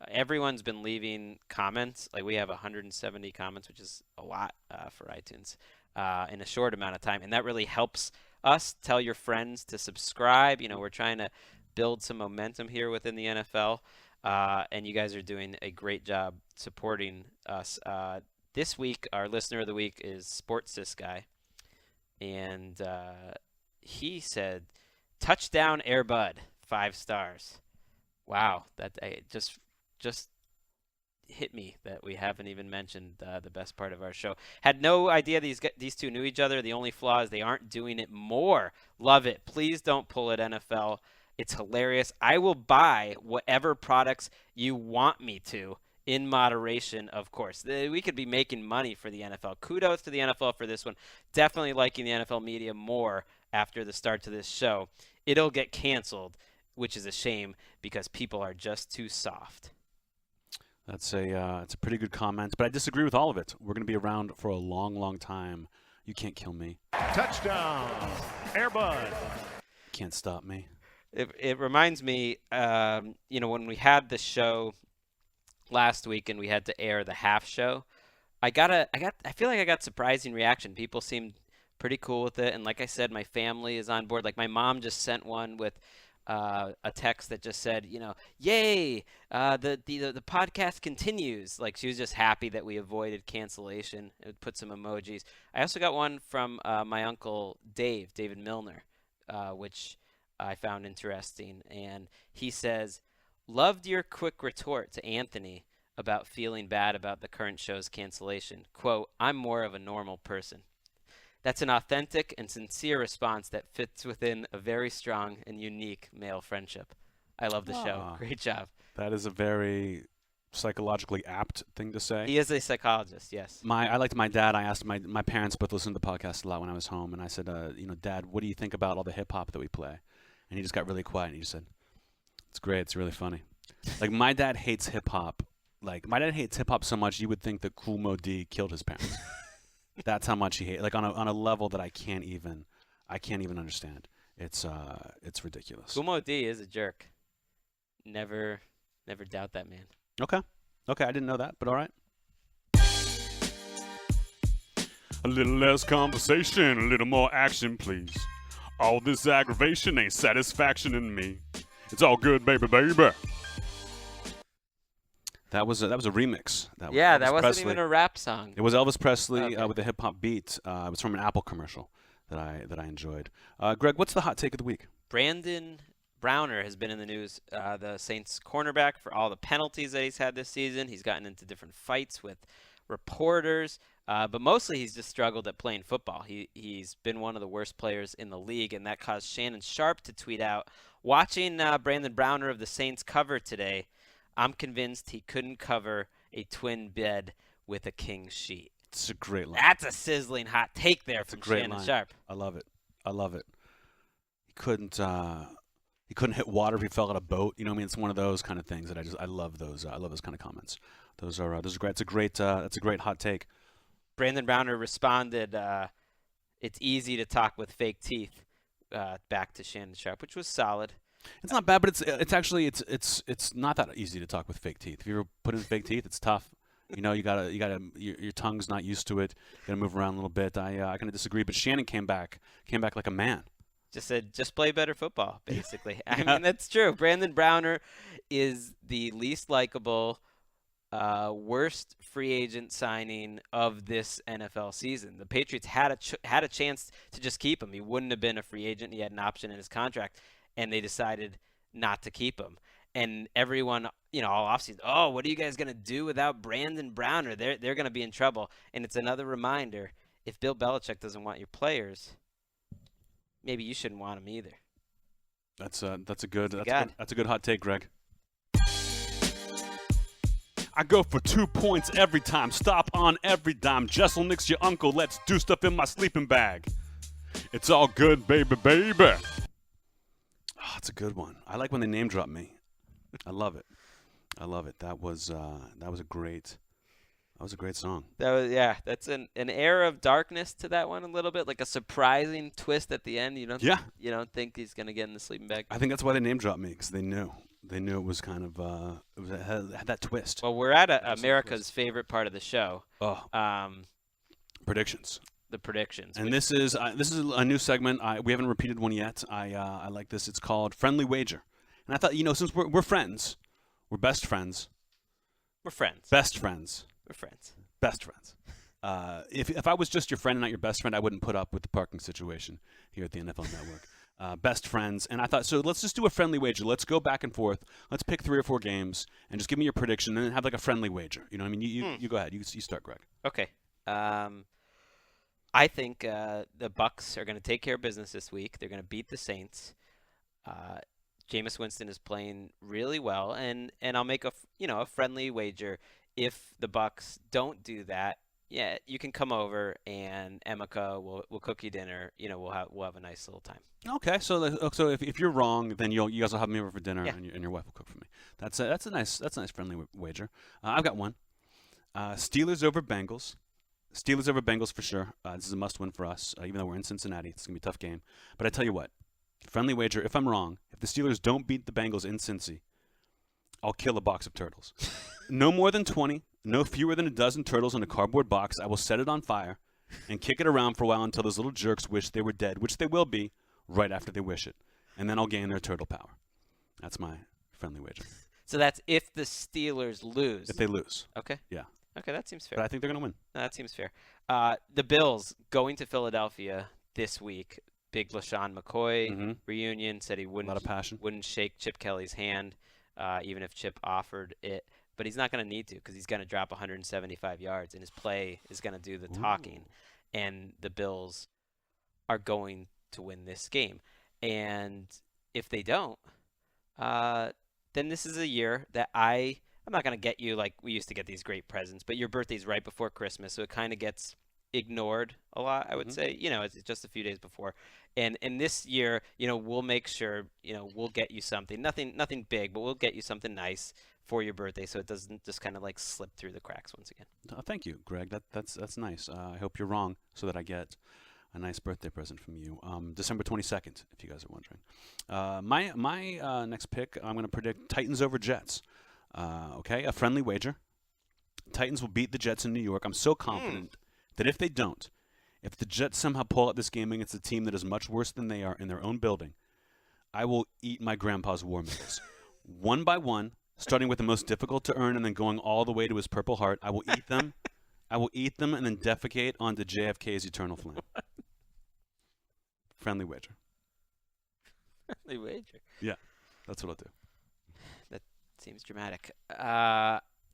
Everyone's been leaving comments. We have 170 comments, which is a lot for iTunes in a short amount of time, and that really helps us. Tell your friends to subscribe. We're trying to build some momentum here within the NFL, and you guys are doing a great job supporting us. This week, our listener of the week is Sports This Guy, and he said, "Touchdown, Air Bud, 5 stars." Wow, that just hit me that we haven't even mentioned the best part of our show. Had no idea these two knew each other. The only flaw is they aren't doing it more. Love it. Please don't pull it, NFL. It's hilarious. I will buy whatever products you want me to, in moderation, of course. We could be making money for the NFL. Kudos to the NFL for this one. Definitely liking the NFL media more after the start to this show. It'll get canceled, which is a shame because people are just too soft. It's a pretty good comment, but I disagree with all of it. We're going to be around for a long, long time. You can't kill me. Touchdown, Air Bud. Can't stop me. It reminds me, when we had the show last week and we had to air the half show, I feel like I got surprising reaction. People seemed pretty cool with it, and like I said, my family is on board. My mom just sent one with a text that just said, "Yay! The podcast continues." She was just happy that we avoided cancellation. It would put some emojis. I also got one from my uncle David Milner, which I found interesting, and he says, "Loved your quick retort to Anthony about feeling bad about the current show's cancellation. Quote, I'm more of a normal person. That's an authentic and sincere response that fits within a very strong and unique male friendship. I love the show. Great job." That is a very psychologically apt thing to say. He is a psychologist, yes. I liked my dad. I asked my parents both listened to the podcast a lot when I was home, and I said, Dad, what do you think about all the hip-hop that we play? And he just got really quiet, and he just said, "It's great. It's really funny." My dad hates hip-hop. My dad hates hip-hop so much you would think that Kool Moe Dee killed his parents. That's how much he hates. On a level that I can't even understand. It's ridiculous. Kool Moe Dee is a jerk. Never Never doubt that man. Okay, I didn't know that, but all right. A little less conversation, a little more action, please. All this aggravation ain't satisfaction in me. It's all good, baby, baby. That was a remix. That Elvis wasn't Presley. even a rap song. It was Elvis Presley Okay. with a hip hop beat. It was from an Apple commercial that I enjoyed. Greg, what's the hot take of the week? Brandon Browner has been in the news, the Saints cornerback, for all the penalties that he's had this season. He's gotten into different fights with reporters, but mostly he's just struggled at playing football. He's been one of the worst players in the league, and that caused Shannon Sharp to tweet out, watching Brandon Browner of the Saints cover today, I'm convinced he couldn't cover a twin bed with a king sheet. It's a great line. That's a sizzling hot take there from Shannon line. Sharp. I love it. He couldn't hit water if he fell out of a boat. You know what I mean? It's one of those kind of things that I love those. I love those kind of comments. Those are great. That's a great hot take. Brandon Browner responded, it's easy to talk with fake teeth, back to Shannon Sharp, which was solid. It's not bad, but it's actually not that easy to talk with fake teeth. If you ever put in fake teeth, it's tough. You know, your tongue's not used to it. You gotta move around a little bit. I kind of disagree, but Shannon came back like a man. Just said, just play better football, basically. I mean, that's true. Brandon Browner is the least likable, worst free agent signing of this NFL season. The Patriots had a chance to just keep him. He wouldn't have been a free agent. He had an option in his contract, and they decided not to keep him. And everyone, all offseason, oh, what are you guys going to do without Brandon Browner? They're going to be in trouble. And it's another reminder, if Bill Belichick doesn't want your players, maybe you shouldn't want them either. That's a good hot take, Greg. I go for 2 points every time. Stop on every dime. Jeselnik's your uncle. Let's do stuff in my sleeping bag. It's all good, baby, baby. Oh, it's a good one. I like when they name drop me. I love it. That was a great song. That's an air of darkness to that one a little bit, like a surprising twist at the end. You don't think he's gonna get in the sleeping bag. I think that's why they name dropped me, because they knew it was kind of it had that twist. Well, we're at America's favorite part of the show. Predictions. The predictions. And this is a new segment. We haven't repeated one yet. I like this. It's called Friendly Wager. And I thought, since we're friends, we're best friends. We're friends. Best friends. We're friends. Best friends. If I was just your friend and not your best friend, I wouldn't put up with the parking situation here at the NFL Network. Best friends. And I thought, so let's just do a friendly wager. Let's go back and forth. Let's pick 3 or 4 games and just give me your prediction and then have like a friendly wager. You know what I mean? You go ahead. You start, Greg. Okay. I think the Bucs are going to take care of business this week. They're going to beat the Saints. Jameis Winston is playing really well, and I'll make a friendly wager. If the Bucs don't do that, you can come over and Emeka will cook you dinner. We'll have a nice little time. Okay, so if you're wrong, then you guys will have me over for dinner, and your wife will cook for me. That's a nice friendly wager. I've got one. Steelers over Bengals. Steelers over Bengals for sure. This is a must-win for us, even though we're in Cincinnati. It's going to be a tough game. But I tell you what, friendly wager, if I'm wrong, if the Steelers don't beat the Bengals in Cincy, I'll kill a box of turtles. No more than 20, no fewer than a dozen turtles in a cardboard box. I will set it on fire and kick it around for a while until those little jerks wish they were dead, which they will be right after they wish it. And then I'll gain their turtle power. That's my friendly wager. So that's if the Steelers lose. If they lose. Okay. Yeah. Okay, that seems fair. But I think they're going to win. No, that seems fair. The Bills going to Philadelphia this week. Big LaShawn McCoy reunion. Said he wouldn't. A lot of passion. Wouldn't shake Chip Kelly's hand, even if Chip offered it. But he's not going to need to, because he's going to drop 175 yards, and his play is going to do the talking. And the Bills are going to win this game. And if they don't, then this is a year that I'm not going to get you like we used to get these great presents, but your birthday's right before Christmas, so it kind of gets ignored a lot, I would say. It's just a few days before. And this year, we'll make sure, we'll get you something. Nothing big, but we'll get you something nice for your birthday, so it doesn't just kind of like slip through the cracks once again. Thank you, Greg. That's nice. I hope you're wrong so that I get a nice birthday present from you. December 22nd, if you guys are wondering. My next pick, I'm going to predict Titans over Jets. Okay, a friendly wager. Titans will beat the Jets in New York. I'm so confident that if they don't, if the Jets somehow pull out this game against a team that is much worse than they are in their own building, I will eat my grandpa's war medals. One by one, starting with the most difficult to earn and then going all the way to his Purple Heart. I will eat them. I will eat them and then defecate onto JFK's eternal flame. Friendly wager. Friendly wager. Yeah, that's what I'll do. That seems dramatic.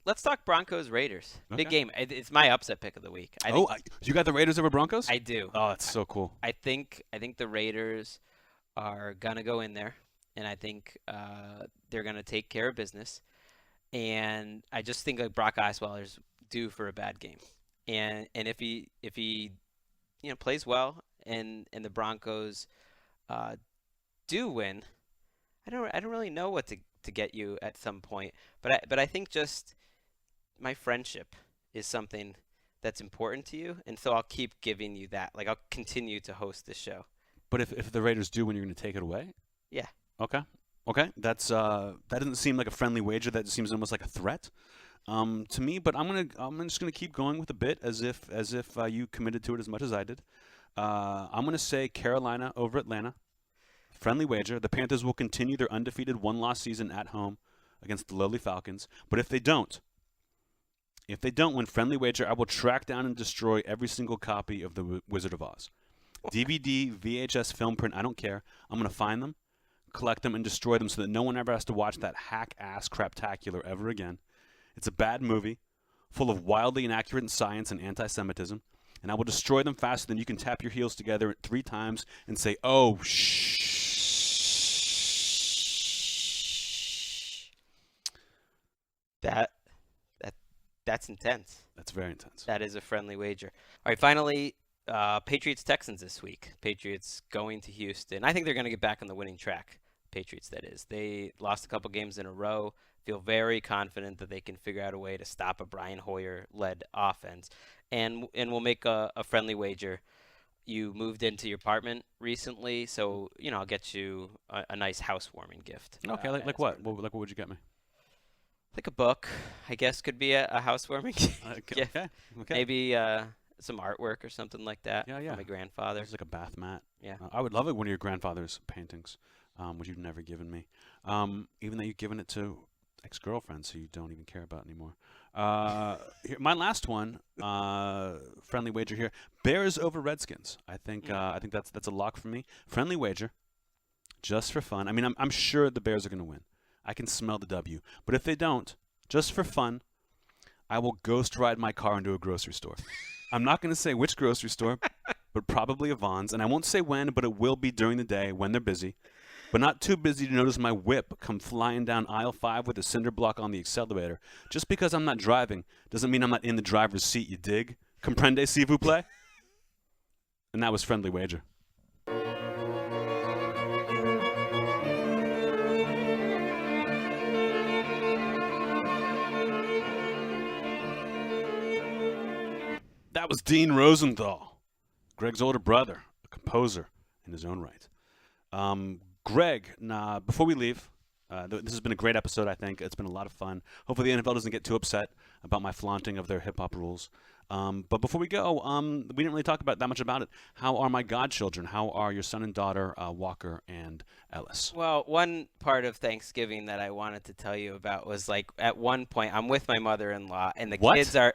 Let's talk Broncos Raiders. Okay. Big game. It's my upset pick of the week. You got the Raiders over Broncos? I do. Oh, that's so cool. I think the Raiders are gonna go in there, and I think they're gonna take care of business. And I just think like Brock Osweiler's due for a bad game. And if he plays well and the Broncos do win, I don't really know what to get you at some point. But I think just my friendship is something that's important to you, and so I'll keep giving you that. Like I'll continue to host this show. But if the Raiders do win, you're going to take it away? Yeah. Okay. That's that doesn't seem like a friendly wager. That seems almost like a threat to me. But I'm just gonna keep going with a bit as if you committed to it as much as I did. I'm gonna say Carolina over Atlanta. Friendly wager. The Panthers will continue their undefeated one-loss season at home against the lowly Falcons. But if they don't win, friendly wager, I will track down and destroy every single copy of The Wizard of Oz. DVD, VHS, film print, I don't care. I'm going to find them, collect them, and destroy them so that no one ever has to watch that hack-ass craptacular ever again. It's a bad movie, full of wildly inaccurate science and anti-Semitism, and I will destroy them faster than you can tap your heels together 3 times and say, oh, shh. That's intense. That's very intense. That is a friendly wager. All right, finally, Patriots-Texans this week. Patriots going to Houston. I think they're going to get back on the winning track. Patriots, that is. They lost a couple games in a row. Feel very confident that they can figure out a way to stop a Brian Hoyer-led offense. And we'll make a friendly wager. You moved into your apartment recently, so I'll get you a nice housewarming gift. Okay, like what? What would you get me? Like a book, I guess, could be a housewarming gift. Okay. Maybe some artwork or something like that. Yeah. From my grandfather. It's like a bath mat. Yeah. I would love it. One of your grandfather's paintings, which you've never given me, even though you've given it to ex-girlfriends who you don't even care about anymore. My last one, friendly wager here: Bears over Redskins. I think that's a lock for me. Friendly wager, just for fun. I mean, I'm sure the Bears are going to win. I can smell the W. But if they don't, just for fun, I will ghost ride my car into a grocery store. I'm not going to say which grocery store, but probably a Vons. And I won't say when, but it will be during the day when they're busy. But not too busy to notice my whip come flying down aisle 5 with a cinder block on the accelerator. Just because I'm not driving doesn't mean I'm not in the driver's seat, you dig? Comprende, s'il vous plaît? And that was friendly wager. That was Dean Rosenthal, Gregg's older brother, a composer in his own right. Gregg, before we leave, this has been a great episode, I think. It's been a lot of fun. Hopefully the NFL doesn't get too upset about my flaunting of their hip-hop rules. But before we go, we didn't really talk about that much about it. How are my godchildren? How are your son and daughter, Walker and Ellis? Well, one part of Thanksgiving that I wanted to tell you about was, like, at one point, I'm with my mother-in-law, and the kids are...